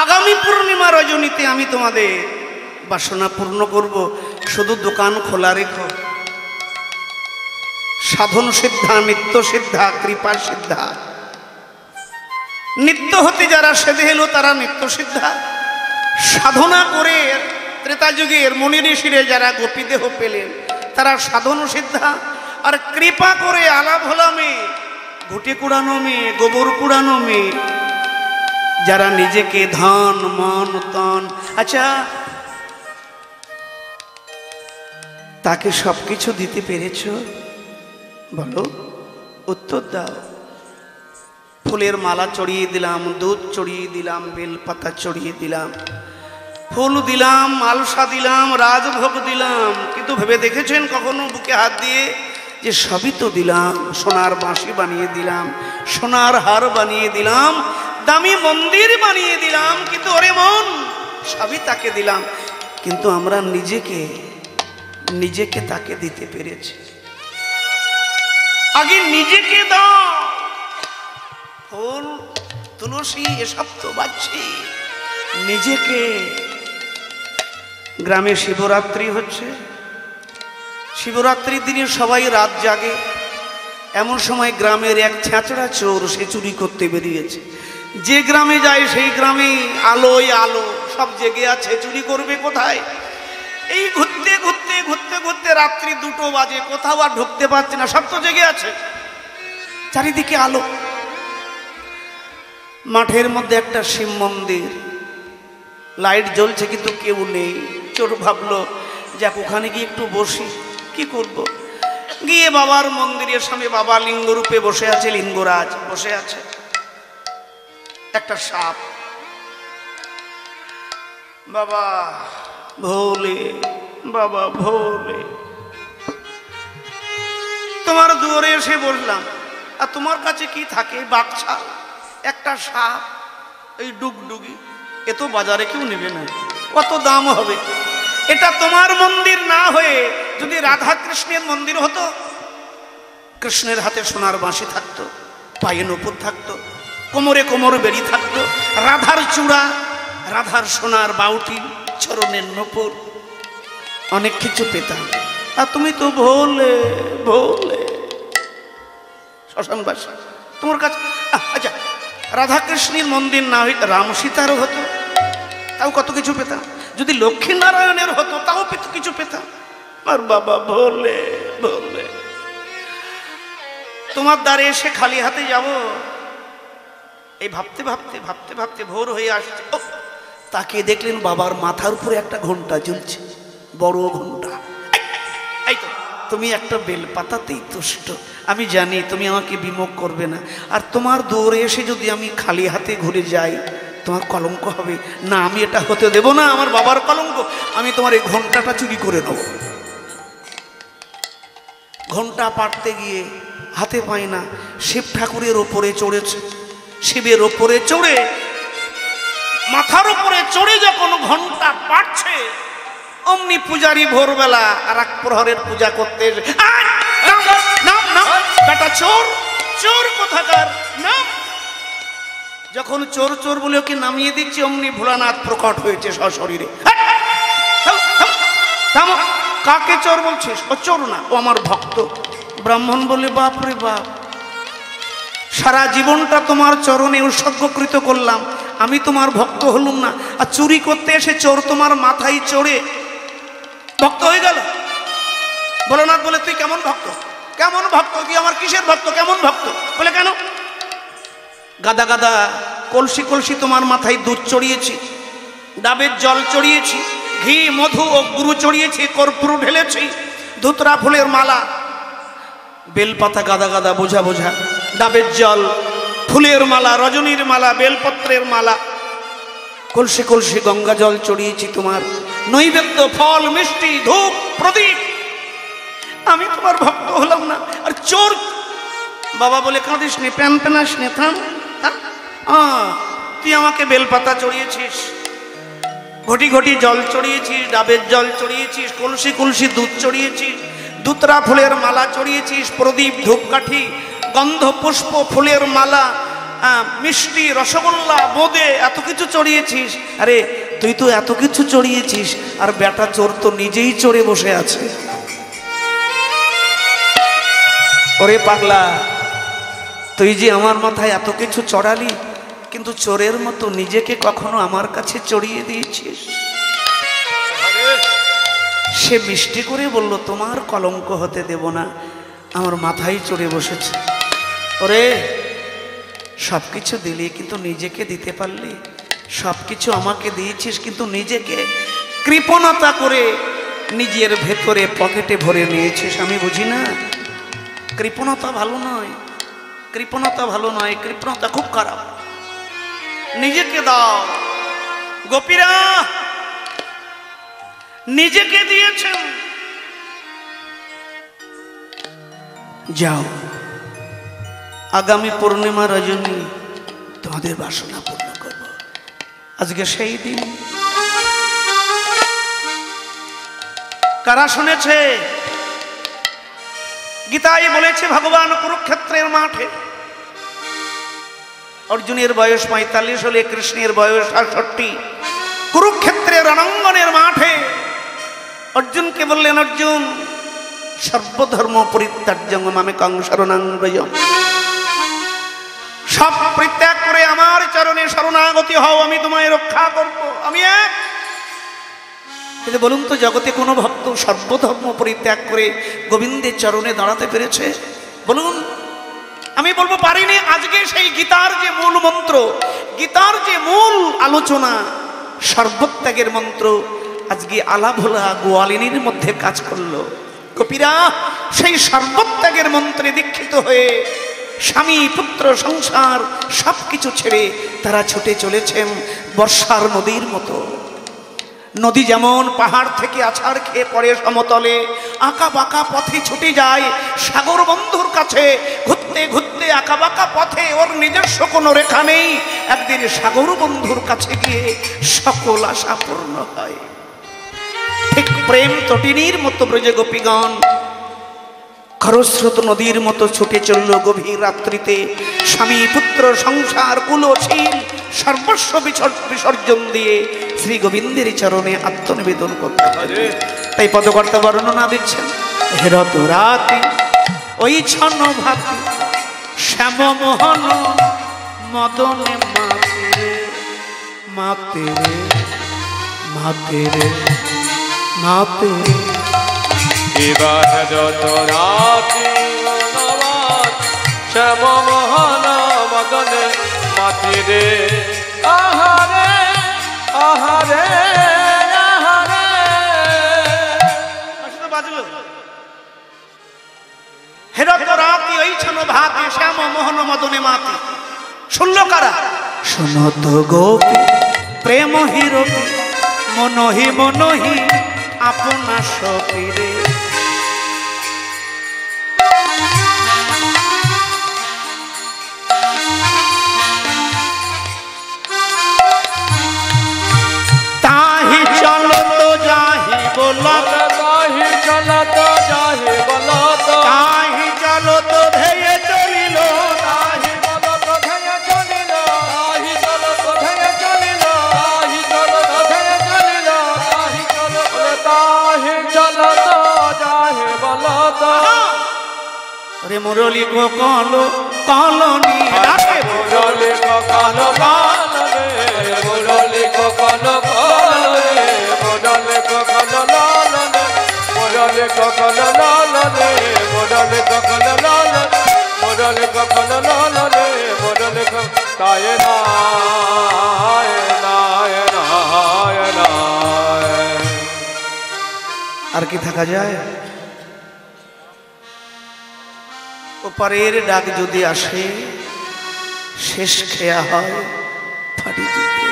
আগামী পূর্ণিমা রজনীতে আমি তোমাদের বাসনা পূর্ণ করব শুধু দোকান খোলা রেখো সাধন সিদ্ধা নিত্য সিদ্ধা কৃপা সিদ্ধা নিত্য হতে যারা সেদে এলো তারা নিত্য সিদ্ধা সাধনা করে ত্রেতা যুগের মুনি ঋষিরে যারা গোপীদেহ পেলেন তারা সাধন সিদ্ধা আর কৃপা করে আলাপ হলা মেয়ে ঘুটে কুড়ানো মেয়ে গোবর কুড়ানো মেয়ে যারা নিজেকে ধন মন তন আচ্ছা তাকে সবকিছু দিতে পেরেছ বলো উত্তর দাও ফুলের মালা চড়িয়ে দিলাম দুধ চড়িয়ে দিলাম বেলপাতা চড়িয়ে দিলাম ফুল দিলাম মালসা দিলাম রাজভোগ দিলাম কিন্তু ভেবে দেখেছেন কখনো বুকে হাত দিয়ে যে সবই তো দিলাম সোনার বাঁশি বানিয়ে দিলাম সোনার হার বানিয়ে দিলাম দামি মন্দির বানিয়ে দিলাম কিন্তু ওরে মন সবই তাকে দিলাম কিন্তু আমরা নিজেকে তাকে দিতে পেরেছি আগে নিজেকে দাও ফুল তুলসী এসব তো বাচ্ছি নিজেকে গ্রামে শিবরাত্রি হচ্ছে শিবরাত্রির দিনে সবাই রাত জাগে এমন সময় গ্রামের এক ছ্যাঁচড়া চোর সে চুরি করতে বেরিয়েছে যে গ্রামে যায় সেই গ্রামে আলোয় আলো সব জেগে আছে চুরি করবে কোথায় এই ঘুরতে ঘুরতে ঘুরতে ঘুরতে রাত্রি 2টো বাজে কোথাও আর ঢুকতে পারছে না সব তো জেগে আছে চারিদিকে আলো মাঠের মধ্যে একটা শিব মন্দির লাইট জ্বলছে কিন্তু কেউ নেই চোর ভাবলো যাক ওখানে গিয়ে একটু বসি কি করব গিয়ে বাবার মন্দিরের সামনে বাবা লিঙ্গরূপে বসে আছে লিঙ্গরাজ বসে আছে একটা সাপ বাবা ভোলে বাবা ভোলে তোমার দুয়ারে এসে বললাম আর তোমার কাছে কি থাকে বাচ্চা একটা সাপ এই ডুগডুগি এ তো বাজারে কেউ নেবে না কত দাম হবে এটা তোমার মন্দির না হয়ে যদি রাধা কৃষ্ণের মন্দির হতো কৃষ্ণের হাতে সোনার বাঁশি থাকতো পায়ে নূপুর থাকতো কোমরে কোমর বেড়ি থাকতো রাধার চূড়া রাধার সোনার বাউটি চরণের নূপুর অনেক কিছু পেতাম আর তুমি তো ভোলে ভোলে শ্মশানবাসী তোমার কাছে আচ্ছা রাধা কৃষ্ণের মন্দির না হই রাম সীতারও হতো তাও কত কিছু পেতাম যদি লক্ষ্মী নারায়ণের হতো তাও কিছু পেতাম আর বাবা ভোলে ভোলে তোমার দ্বারে এসে খালি হাতে যাব এই ভাবতে ভাবতে ভাবতে ভাবতে ভোর হয়ে আসছে ও তাকে দেখলেন বাবার মাথার উপরে একটা ঘন্টা ঝুলছে বড় ঘন্টা এই তো তুমি একটা বেলপাতাতেই তুষ্ট আমি জানি তুমি আমাকে বিমুখ করবে না আর তোমার দৌড়ে এসে যদি আমি খালি হাতে ঘুরে যাই তোমার কলঙ্ক হবে না আমি এটা হতে দেব না আমার বাবার কলঙ্ক আমি তোমার এই ঘন্টাটা চুরি করে নেব ঘন্টা পাড়তে গিয়ে হাতে পাই না শিব ঠাকুরের ওপরে চড়েছে শিবের ওপরে চড়ে মাথার উপরে চড়ে যখন ঘন্টা পাচ্ছে, অমনি পূজারি ভোরবেলা আর এক প্রহরের পূজা করতে এসে, নাম নাম নাম বেটা চোর, চোর কোথাকার নাম। যখন চোর চোর বলে ওকে নামিয়ে দিচ্ছে, অমনি ভোলানাথ প্রকট হয়েছে সশরীরে। কাকে চোর বলছিস? ও চোর না, ও আমার ভক্ত। ব্রাহ্মণ বলে, বাপ রে বাপ, সারা জীবনটা তোমার চরণে উৎসর্গকৃত করলাম, আমি তোমার ভক্ত হলুম না, আর চুরি করতে এসে চোর তোমার মাথায় চড়ে ভক্ত হয়ে গেল? ভোলানাথ বলে, তুই কেমন ভক্ত? কেমন ভক্ত তুই? আমার কিসের ভক্ত? কেমন ভক্ত? বলে, কেন? গাদা গাদা কলসি কলসি তোমার মাথায় দুধ চড়িয়েছি, ডাবের জল চড়িয়েছি, ঘি মধু ও গুরু চড়িয়েছি, কর্পূর ঢেলেছি, ধুতরা ফুলের মালা, বেলপাতা গাদা গাদা বোঝা বোঝা, ডাবের জল, ফুলের মালা, রজনীর মালা, বেলপত্রের মালা, কলসি কলসি গঙ্গা জল চড়িয়েছি তোমার, নৈবেদ্য, ফল, মিষ্টি, ধূপ, প্রদীপ, আমি তোমার ভক্ত হলাম না, আর চোর। বাবা বলে, কাঁদিস নে, প্যান প্যানাস নে, থাম। তুই আমাকে বেলপাতা চড়িয়েছিস, ঘটি ঘটি জল চড়িয়েছিস, ডাবের জল চড়িয়েছিস, কলসি কলসি দুধ চড়িয়েছিস, দুতরা ফুলের মালা চড়িয়েছিস, প্রদীপ, ধূপকাঠি, গন্ধ পুষ্প, ফুলের মালা, মিষ্টি, রসগোল্লা, বোঁদে, এত কিছু চড়িয়েছিস। আরে তুই তো এত কিছু চড়িয়েছিস, আর বেটা চোর তো নিজেই চড়ে বসে আছে। ওরে পাগলা, তুই যে আমার মাথায় এত কিছু চড়ালি, কিন্তু চোরের মতো নিজেকে কখনো আমার কাছে চড়িয়ে দিয়েছিস? সে মিষ্টি করে বলল, তোমার কলঙ্ক হতে দেব না, আমার মাথায় চড়ে বসেছে। ওরে, সব কিছু দিলি কিন্তু নিজেকে দিতে পারলি? সব কিছু আমাকে দিয়েছিস কিন্তু নিজেকে কৃপণতা করে নিজের ভেতরে পকেটে ভরে নিয়েছিস। আমি বুঝি না, কৃপণতা ভালো নয়, কৃপণতা ভালো নয়, কৃপণতা খুব খারাপ। নিজেকে দাও। গোপীরা নিজেকে দিয়েছেন, যাও আগামী পূর্ণিমা রজনী তোমাদের বাসনা পূর্ণ করব। আজকে সেই দিন। কারা শুনেছে? গীতায় বলেছে ভগবান কুরুক্ষেত্রের মাঠে, অর্জুনের বয়স 45 হলে কৃষ্ণের বয়স 68। কুরুক্ষেত্রের রণাঙ্গনের মাঠে অর্জুনকে বললেন, অর্জুন, সর্বধর্ম পরিত্যাজ্যং মামেকং শরণং ব্রজ, সব পরিত্যাগ করে আমার চরণে শরণাগতি হও, আমি তোমায় রক্ষা করব, আমি এক। কিন্তু বলুন তো, জগতে কোনো ভক্ত সর্বধর্ম পরিত্যাগ করে গোবিন্দের চরণে দাঁড়াতে পেরেছে? বলুন। আমি বলবো পারিনি। আজকে সেই গীতার যে মূল মন্ত্র, গীতার যে মূল আলোচনা, সর্বত্যাগের মন্ত্র, আজকে আলাভোলা গোয়ালিনীর মধ্যে কাজ করলো। গোপীরা সেই সর্বত্যাগের মন্ত্রে দীক্ষিত হয়ে স্বামী, পুত্র, সংসার সবকিছু ছেড়ে তারা ছুটে চলেছেন বর্ষার নদীর মতো। নদী যেমন পাহাড় থেকে আছাড় খেয়ে পড়ে সমতলে, আঁকা বাঁকা পথে ছুটে যায় সাগর বন্ধুর কাছে। ঘুরতে ঘুরতে আঁকা বাঁকা পথে ওর নিজস্ব কোনো রেখা নেই, একদিন সাগর বন্ধুর কাছে গিয়ে সকল আশা পূর্ণ হয়। ঠিক প্রেম তটিনীর মতো ব্রজে গোপীগণ খরস্রোত নদীর মতো ছুটে চলল গভীর রাত্রিতে। স্বামী, পুত্র, সংসার, কুলশীল সর্বস্ব বিসর্জন দিয়ে শ্রী গোবিন্দের চরণে আত্মনিবেদন করতে হবে। তাই পদকর্তা বর্ণনা দিচ্ছেন, হেরত রাতি ওই ছন ভাতি শ্যাম মোহন মদনে মাতেরে মাতেরে মাতেরে মাতেরে। এবার যত রাতি শ্যাম মোহন মদনে মাতিরে, আহারে আহারে আহারে। বাজলো হেরত রাতি ওই ছন ভাতি শ্যাম মোহন মদনে মাতি। শুনল কারা? শুনত গোপী প্রেম হিরতি মনহি মনহি আপনা সপীরে। রে মুরলি গো কলো কলনি রাখে মুরলি কখনো কালো রে মুরলি কখনো কালো রে মুরলি কখনো লালো রে মুরলি কখনো লালো রে মুরলি কখনো লালো মুরলি কখনো লালো রে মুরলি তাই না আর কি থাকা যায়? ওপারের ডাক যদি আসে শেষ খেয়া হয় ফাটি দিতে,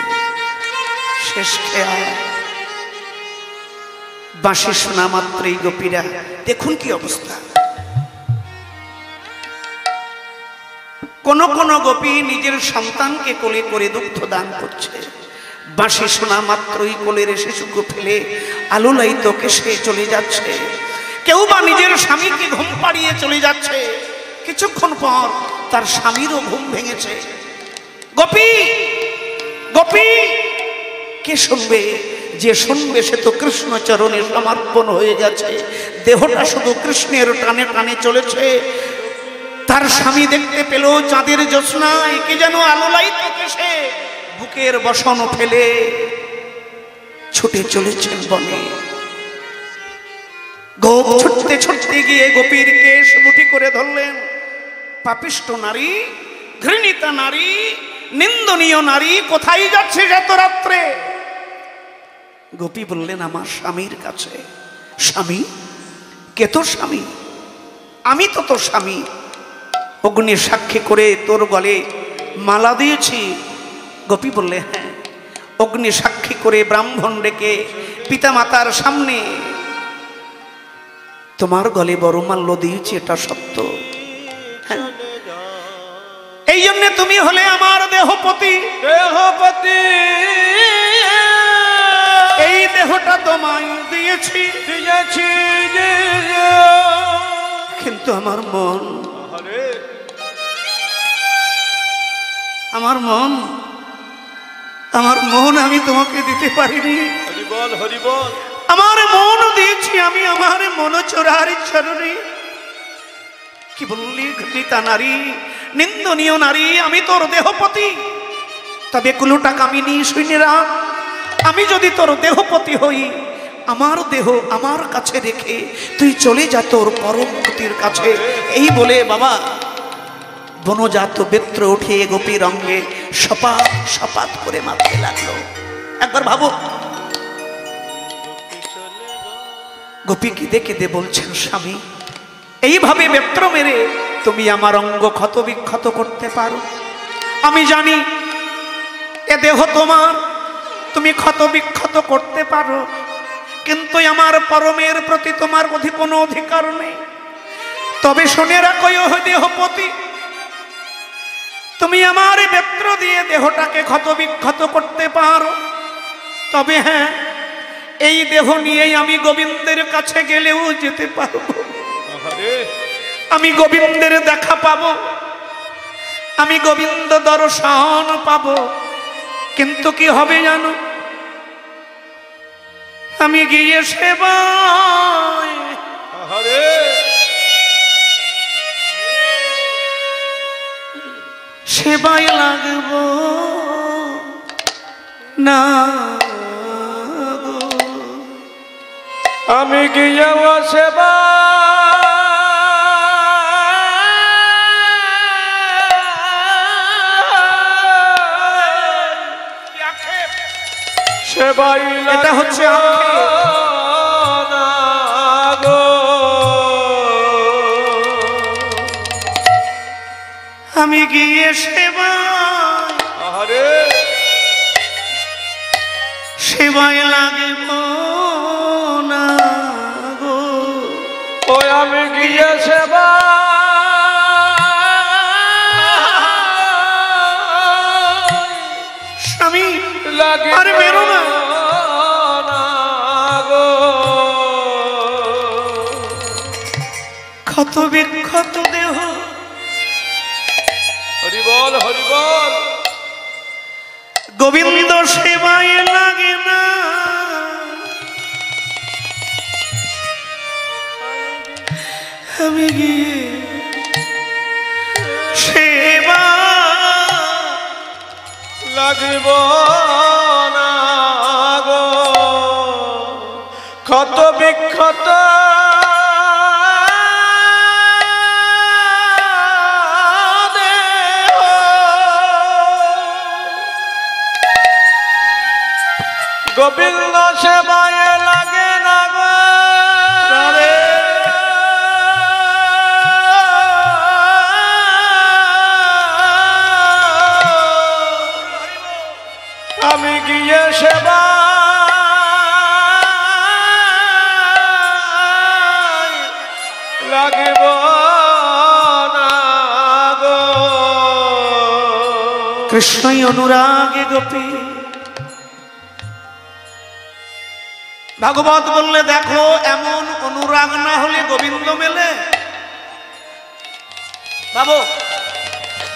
শেষ খেয়া বাঁশি শোনা মাত্রই গোপীরা দেখুন কি অবস্থা। কোন কোন গোপী নিজের সন্তানকে কোলে করে দুগ্ধ দান করছে, বাঁশি শোনা মাত্রই কোলের শিশুকে ফেলে আলোলায়িত কেশে চলে যাচ্ছে। কেউ বা নিজের স্বামীকে ঘুম পাড়িয়ে চলে যাচ্ছে, কিছুক্ষণ পর তার স্বামীরও ঘুম ভেঙেছে। গোপী গোপী কে শুনবে? যে শুনবে সে তো কৃষ্ণ চরণে সমর্পণ হয়ে গেছে, দেহটা শুধু কৃষ্ণের টানে টানে চলেছে। তার স্বামী দেখতে পেল চাঁদের জ্যোৎস্নায় কি যেন আলোলায়িত কেশে বুকের বসন ফেলে ছুটে চলেছেন বনে। গোপ ছুটতে ছুটতে গিয়ে গোপীর কেশ মুঠি করে ধরলেন। পাপিষ্ঠ নারী, ঘৃণিতা নারী, নিন্দনীয় নারী, কোথায় যাচ্ছে এত রাত্রে? গোপী বললেন আমার স্বামীর কাছে। স্বামী? কে তোর স্বামী? আমি তো তোর স্বামী। অগ্নি সাক্ষী করে তোর গলে মালা দিয়েছি। গোপী বললে হ্যাঁ। অগ্নি সাক্ষী করে ব্রাহ্মণ ডেকে পিতামাতার সামনে তোমার গলে বড়মাল্য দিয়েছি, এটা সত্য। হ্যাঁ, এই জন্য তুমি হলে আমার দেহপতি। দেহপতি এই দেহটা তোমায় দিয়েছি, দিয়েছি কিন্তু আমার মন, আমার মন, আমার মন আমি তোমাকে দিতে পারিনি। হরিবল হরিবল। আমার মন দিয়েছি আমি আমার মন চোরার চরণে। কি বললি? ঘৃণিতা নারী, নিন্দনীয় নারী, আমি তোর দেহপতি। তবে কুলোটা কামিনী সৈন্যরা, আমি যদি তোর দেহপতি হই, আমার দেহ আমার কাছে রেখে তুই চলে যা তোর পরম পতির কাছে। এই বলে বাবা বনজাত বেত্র উঠিয়ে গোপীর অঙ্গে সপাত সপাত করে মারতে লাগলো। একবার ভাবো, গোপী কেঁদে কেঁদে বলছেন স্বামী এইভাবে বেত্র মেরে তুমি আমার অঙ্গ ক্ষত বিক্ষত করতে পারো? আমি জানি এ দেহ তোমার, তুমি ক্ষত বিক্ষত করতে পারো, কিন্তু আমার পরমের প্রতি তোমার কোনো অধিকার নেই। তবে শুনে রাখো দেহপতি, তুমি আমার বেত্র দিয়ে দেহটাকে ক্ষত বিক্ষত করতে পারো। তবে হ্যাঁ, এই দেহ নিয়েই আমি গোবিন্দের কাছে গেলেও যেতে পারবো, আমি গোবিন্দের দেখা পাবো, আমি গোবিন্দ দর্শন পাবো। কিন্তু কি হবে জানো? আমি গিয়ে সেবায় সেবায় লাগবো না গো। আমি গিয়ে সেবা সেবাই, এটা হচ্ছে আমি গিয়ে সেবায় সেবায় লাগব না গো। ওই আমি গিয়ে সেবা স্বামী লাগে আর বেরো না গো। ক্ষত বিক্ষত দেহ, হরিবল হরিবল। গোবিন্দ সেবায় লাগে না। আমি গিয়ে ক্ষত বিক্ষত গোবিন্দ সেবায় লাগে না গো আমি গিয়ে সেবা লাগিব না গো। কৃষ্ণই অনুরাগে গোপী। ভাগবত বললে দেখো এমন অনুরাগ না হলে গোবিন্দ মেলে। ভাবো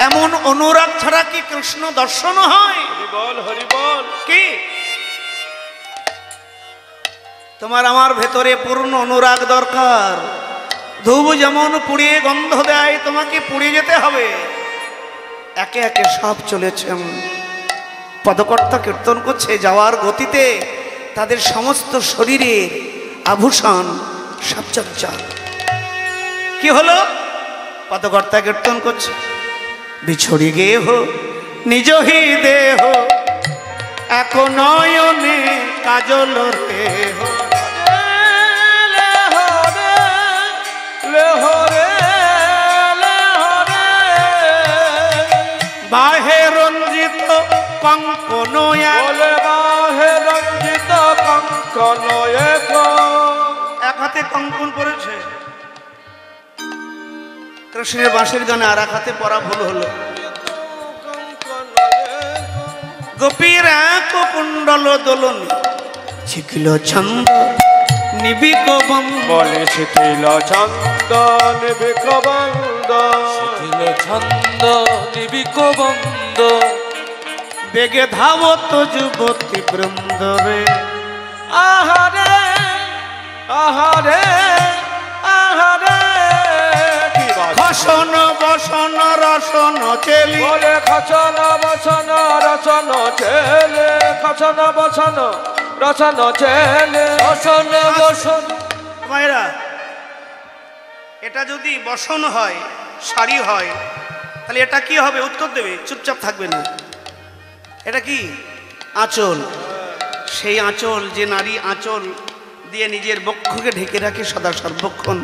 এমন অনুরাগ ছাড়া কি কৃষ্ণ দর্শন হয়? হরিবল হরিবল। কি তোমার আমার ভেতরে পূর্ণ অনুরাগ দরকার। ধূপ যেমন পুড়িয়ে গন্ধ দেয়, তোমাকে পুড়ে যেতে হবে। একে একে সব চলেছেন, পদকর্তা কীর্তন করছে যাওয়ার গতিতে তাদের সমস্ত শরীরে আভূষণ সাজসজ্জা। কি হলো? পদকর্তা কীর্তন করছে বিছড়ি গেহ নিজ হি দেহ এক নয়নে কাজল রেহ বাহে রঞ্জিত কঙ্কন বাহে রঞ্জিত কঙ্কন এক হাতে কঙ্কন পড়েছে কৃষ্ণের বাঁশির গানে, আর এক হাতে পরা ভুল হলো। গোপীর এক কুণ্ডল দোলনী ছিকিল ছন্দ নিবিক বলে শিথিল ছন্দ নিবিক বন্দ শিথিল ছন্দ নিবিক বন্দ বেগে ধাবত যুবতী বৃন্দরে আহারে আহারে আহারে। খসন বসন রসন চেলি বলে খচন বচন রচন ছেলে খচন বচন রচন ছেলে রচন বসন। মায়েরা এটা যদি বসন হয়, শাড়ি হয়, তাহলে এটা কি হবে? উত্তর দেবে, চুপচাপ থাকবে না। এটা কি? আঁচল। সেই আঁচল, যে নারী আঁচল দিয়ে নিজের বক্ষকে ঢেকে রাখে সদা সর্বক্ষণ,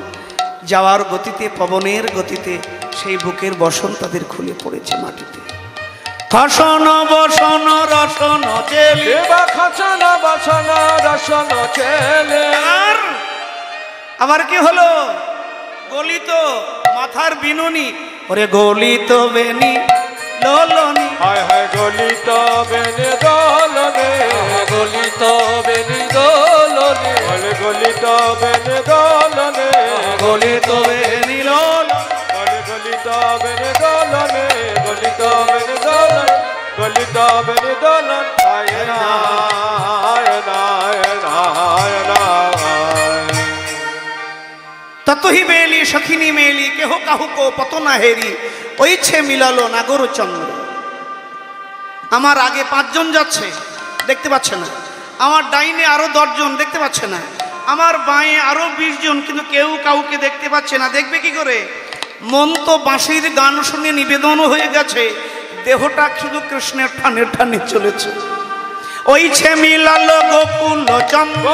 যাওয়ার গতিতে পবনের গতিতে সেই বুকের বসন তাদের খুলে পড়েছে মাটিতে। খসন বসন রসন চেলি খচন বচন রসন ছেলে। আবার কি হলো? গলিত মাথার বিনুনি, ওরে গলিত বেনি লোলনি। হায় হায় গলিত বেনি দোলনে গলিত বেনি দোলনে বলে গলিত বেনি দোলনে গলিত বেনি লোল বলে গলিত বেনি দোলনে গলিত বেনি দোলন গলিত বেনি দোলন। আয় না আয় না আয় না। ততহি বেলি সখিনী মেলি কেহ কাহুকো পত না হেরি ওইছে মিলালো নাগর চন্দ্র। আমার আগে 5 জন যাচ্ছে, দেখতে পাচ্ছে না। আমার ডাইনে আরো 10 জন, দেখতে পাচ্ছে না। আমার বাঁয়ে আরো 20 জন, কিন্তু কেউ কাউকে দেখতে পাচ্ছে না। দেখবে কি করে? মন তো বাঁশির গান শুনে নিবেদন হয়ে গেছে, দেহটা শুধু কৃষ্ণের টানে টানে চলেছে। ওইছে মিলালো গোকুল চন্দ্র,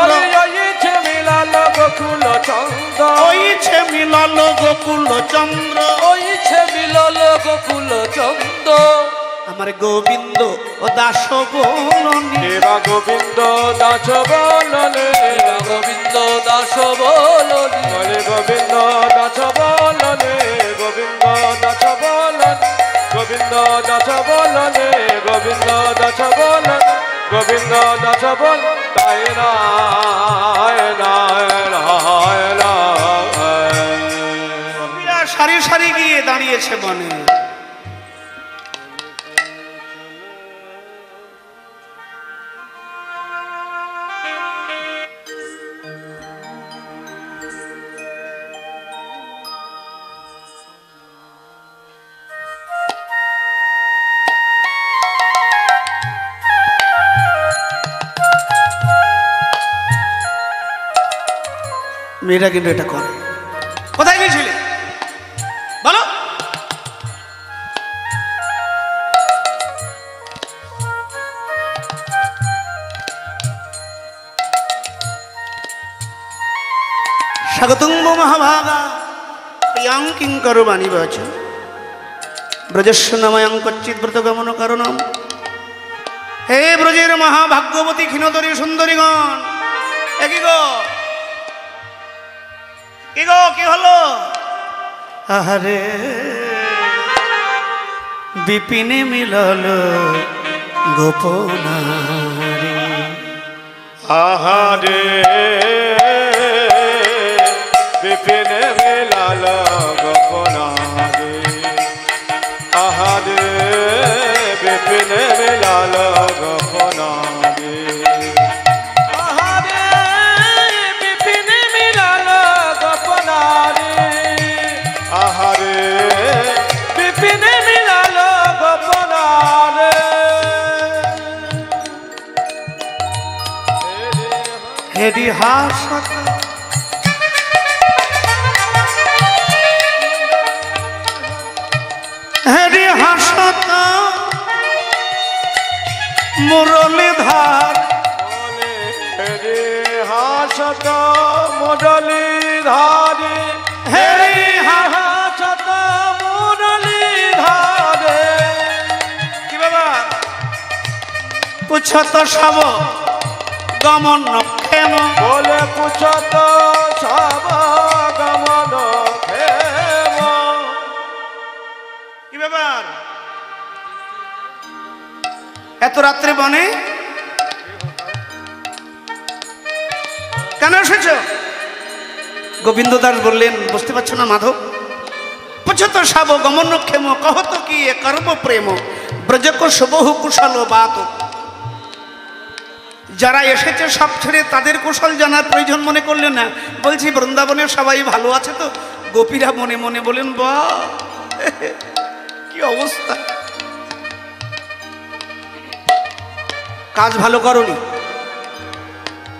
ওইছে মিলালো গোকুল চন্দ্র, ওইছে মিলালো গোকুল চন্দ্র, ওইছে মিলালো গোকুল চন্দ্র। আমার গোবিন্দ ও দাস বলনি, দেবা গোবিন্দ দাস বলনে গোবিন্দ দাস বলনি বলে গোবিন্দ দাস বলনে গোবিন্দ দাস বলন গোবিন্দ দাস বলনে গোবিন্দ দাস বলন গোবিন্দ দাস বল। তাই না সারি সারি গিয়ে দাঁড়িয়েছে বনে। মেয়েরা কিন্তু এটা করে। কোথায় গিয়েছিলে বলো? স্বাগতং মহাভাগা প্রিয়াং কিঙ্কর বাণী বাচ ব্রজস্ব নাময়ং কচ্চিৎ ব্রত গমন কারণম। হে ব্রজের মহাভাগ্যবতী ক্ষীণতরী সুন্দরীগণ, কি গো কি গো কি হলো? আহারে বিপিনে মিলল গোপনারে, আহারে বিপিনে মিলাল গোপনারে, আহারে বিপিনে মিলাল গোপনারে, আহারে বিপিনে মিলাল গোপনারে, আহারে বিপিনে মিলাল গোপনারে। হেরি হাসত হেরি হাসত মুরলীধার, হেরি হাসত মুরলীধারে, হেরি হাসত মুরলীধারে। কি বাবা পুছত সব গমন ক্ষেম, বলে পুছত সব গমন ক্ষেম। কি ব্যাপার এত রাত্রে বনে কেন এসেছ? গোবিন্দ দাস বললেন, বুঝতে পারছো না মাধব? পুছত সব গমন ক্ষেম কহত কি এ কর্ম প্রেম ব্রজক শুভহু কুশল বাত। যারা এসেছে সব ছেড়ে তাদের কুশল জানার প্রয়োজন মনে করলেন না। বলছি বৃন্দাবনের সবাই ভালো আছে তো? গোপীরা মনে মনে বলেন, বাহ কি অবস্থা, কাজ ভালো করনি।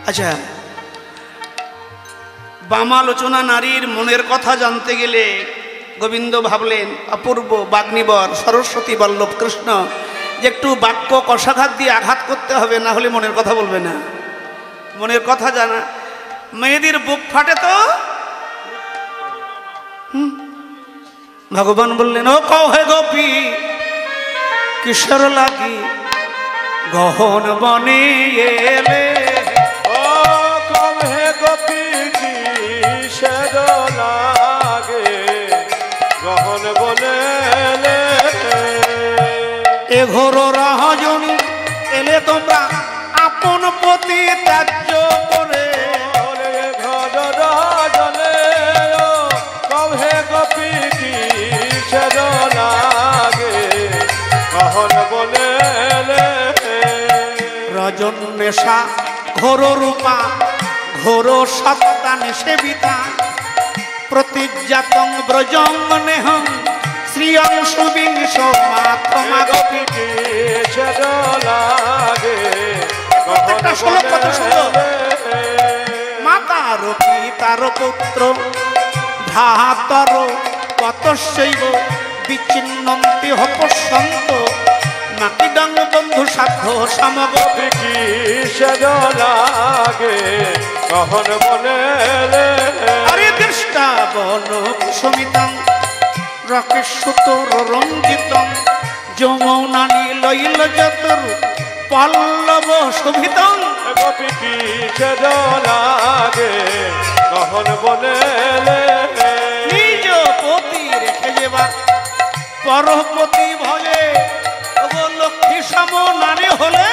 আচ্ছা, বামালোচনা নারীর মনের কথা জানতে গেলে গোবিন্দ ভাবলেন অপূর্ব বাগ্নিবর সরস্বতী বল্লভ কৃষ্ণ যে একটু বাক্য কষাঘাত দিয়ে আঘাত করতে হবে, না হলে মনের কথা বলবে না। মনের কথা জানা মেয়েদের বুক ফাটে তো। ভগবান বললেন, ও কহে গোপী কিশোর লাগি গহন বনে এলে, ও কহে গোপী কিশোর লাগে গহন বনে এলে। এ ঘোর রহজনী এলে তোমরা আপন পতি ত্যায্য করে, ঘর রাজনে ও কহে গোপী কিশোর লাগে গহন বনে এলে। রজন নেশা ঘোর রূপা ঘোর সত্তা নিষেবিতা প্রতিজ্ঞাতং ব্রজং নেহং শ্রিয়ং সুবিংশ মাতমা গোপী। কিশোর লাগে প্রত্যেকটা শ্লোক কত সুন্দর। মাতার পিতার পুত্র ভ্রাতর কতশৈব বিচ্ছিন্নন্তি হপস্যন্ত নাতিডং বন্ধু সাধ্য সমগ। কিশোর লাগে গহন বনে এলে। আরে দৃষ্টা বন কুসুমিতং রকেশ্বতর রঞ্জিতং যমৌনানি লইল যতর পল্লব শোভিতং। গোপী কিশোর লাগে গহন বনে এলে। নিজ পতি রেখে যাবা পরপতি ভজে, ওগো লক্ষ্মী সম নারী হলে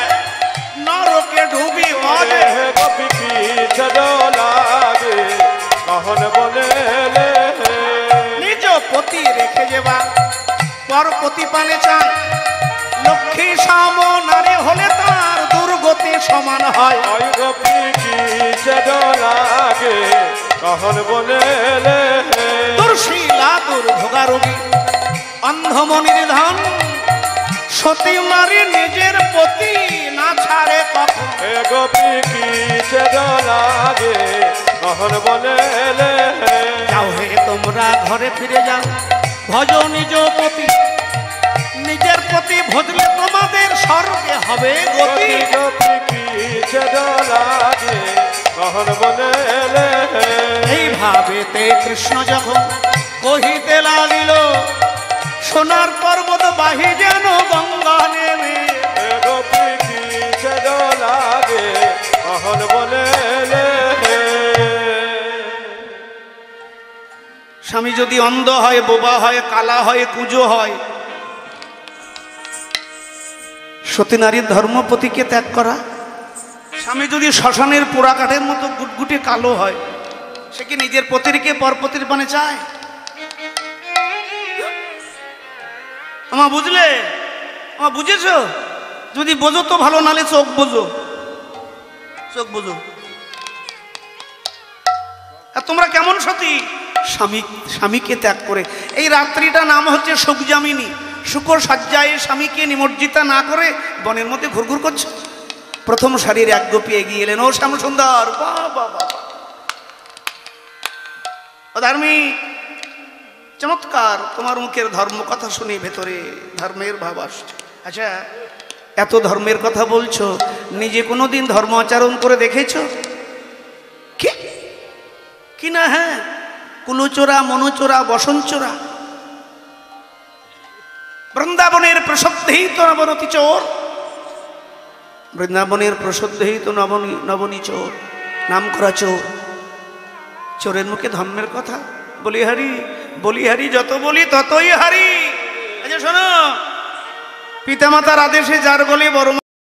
নরকে ডুবি মরে। গোপী কিশোর লাগে গহন বনে এলে। নিজ পতি রেখে যাবা পরপতি পানে চান, লক্ষ্মী সম নারী হলে তার দুর্গতি সমান হয়। গোপী কিশোর লাগে গহন বনে এলে। দুর্শীলা দুর্ভোগা রোগী অন্ধমনির ধন সতী নারী নিজের পতি না ছাড়ে কখন। গোপী কিশোর লাগে মোহন বনে এলে যাও হে তোমরা ঘরে ফিরে যাও, ভজ নিজ পতি, নিজের প্রতি ভজলে তোমাদের স্বর্গে হবে গতি। মোহন বনে এলে এইভাবেতে কৃষ্ণ যখন কহিতে লাগিল, সোনার পর্বত বাহি যেন গঙ্গা নেমে। গোপী কি ছেদ লাগে মোহন বনে এলে। স্বামী যদি অন্ধ হয়, বোবা হয়, কালা হয়, কুজো হয়, সতী নারীর ধর্মপতিকে ত্যাগ করা। স্বামী যদি শ্মশানের পোড়া কাঠের মতো গুটগুটে কালো হয়, সে কি নিজের পতিরকে পরপতির পানে চায়? আমা বুঝলে? আমা বুঝেছ? যদি বোঝো তো ভালো, নালে চোখ বোঝো, চোখ বোঝো। আর তোমরা কেমন সতী? স্বামীকে ত্যাগ করে। এই রাত্রিটা নাম হচ্ছে সুখজামিনী। শুকর সজ্জায় স্বামীকে নিমজ্জিতা না করে বনের মধ্যে ঘুরঘুর করছে। প্রথম সারির এক গোপী এগিয়ে এলেন। ও শ্যাম সুন্দর, বাবা ও ধার্মিক, চমৎকার, তোমার মুখের ধর্ম কথা শুনে ভেতরে ধর্মের ভাব আসছে। আচ্ছা, এত ধর্মের কথা বলছো, নিজে কোনোদিন ধর্ম আচরণ করে দেখেছ কি না? হ্যাঁ, কুলোচোরা, মনোচোরা, বসনচোরা। বৃন্দাবনের প্রসদ্ধহিত নবনতি চোর, বৃন্দাবনের প্রসদ্ধহিত নবনী চোর, নাম করা চোর। চোরের মুখে ধর্মের কথা বলিহারি, যত বলি ততই হারি। আচ্ছা শোনো, পিতামাতার আদেশে যার গলে বড়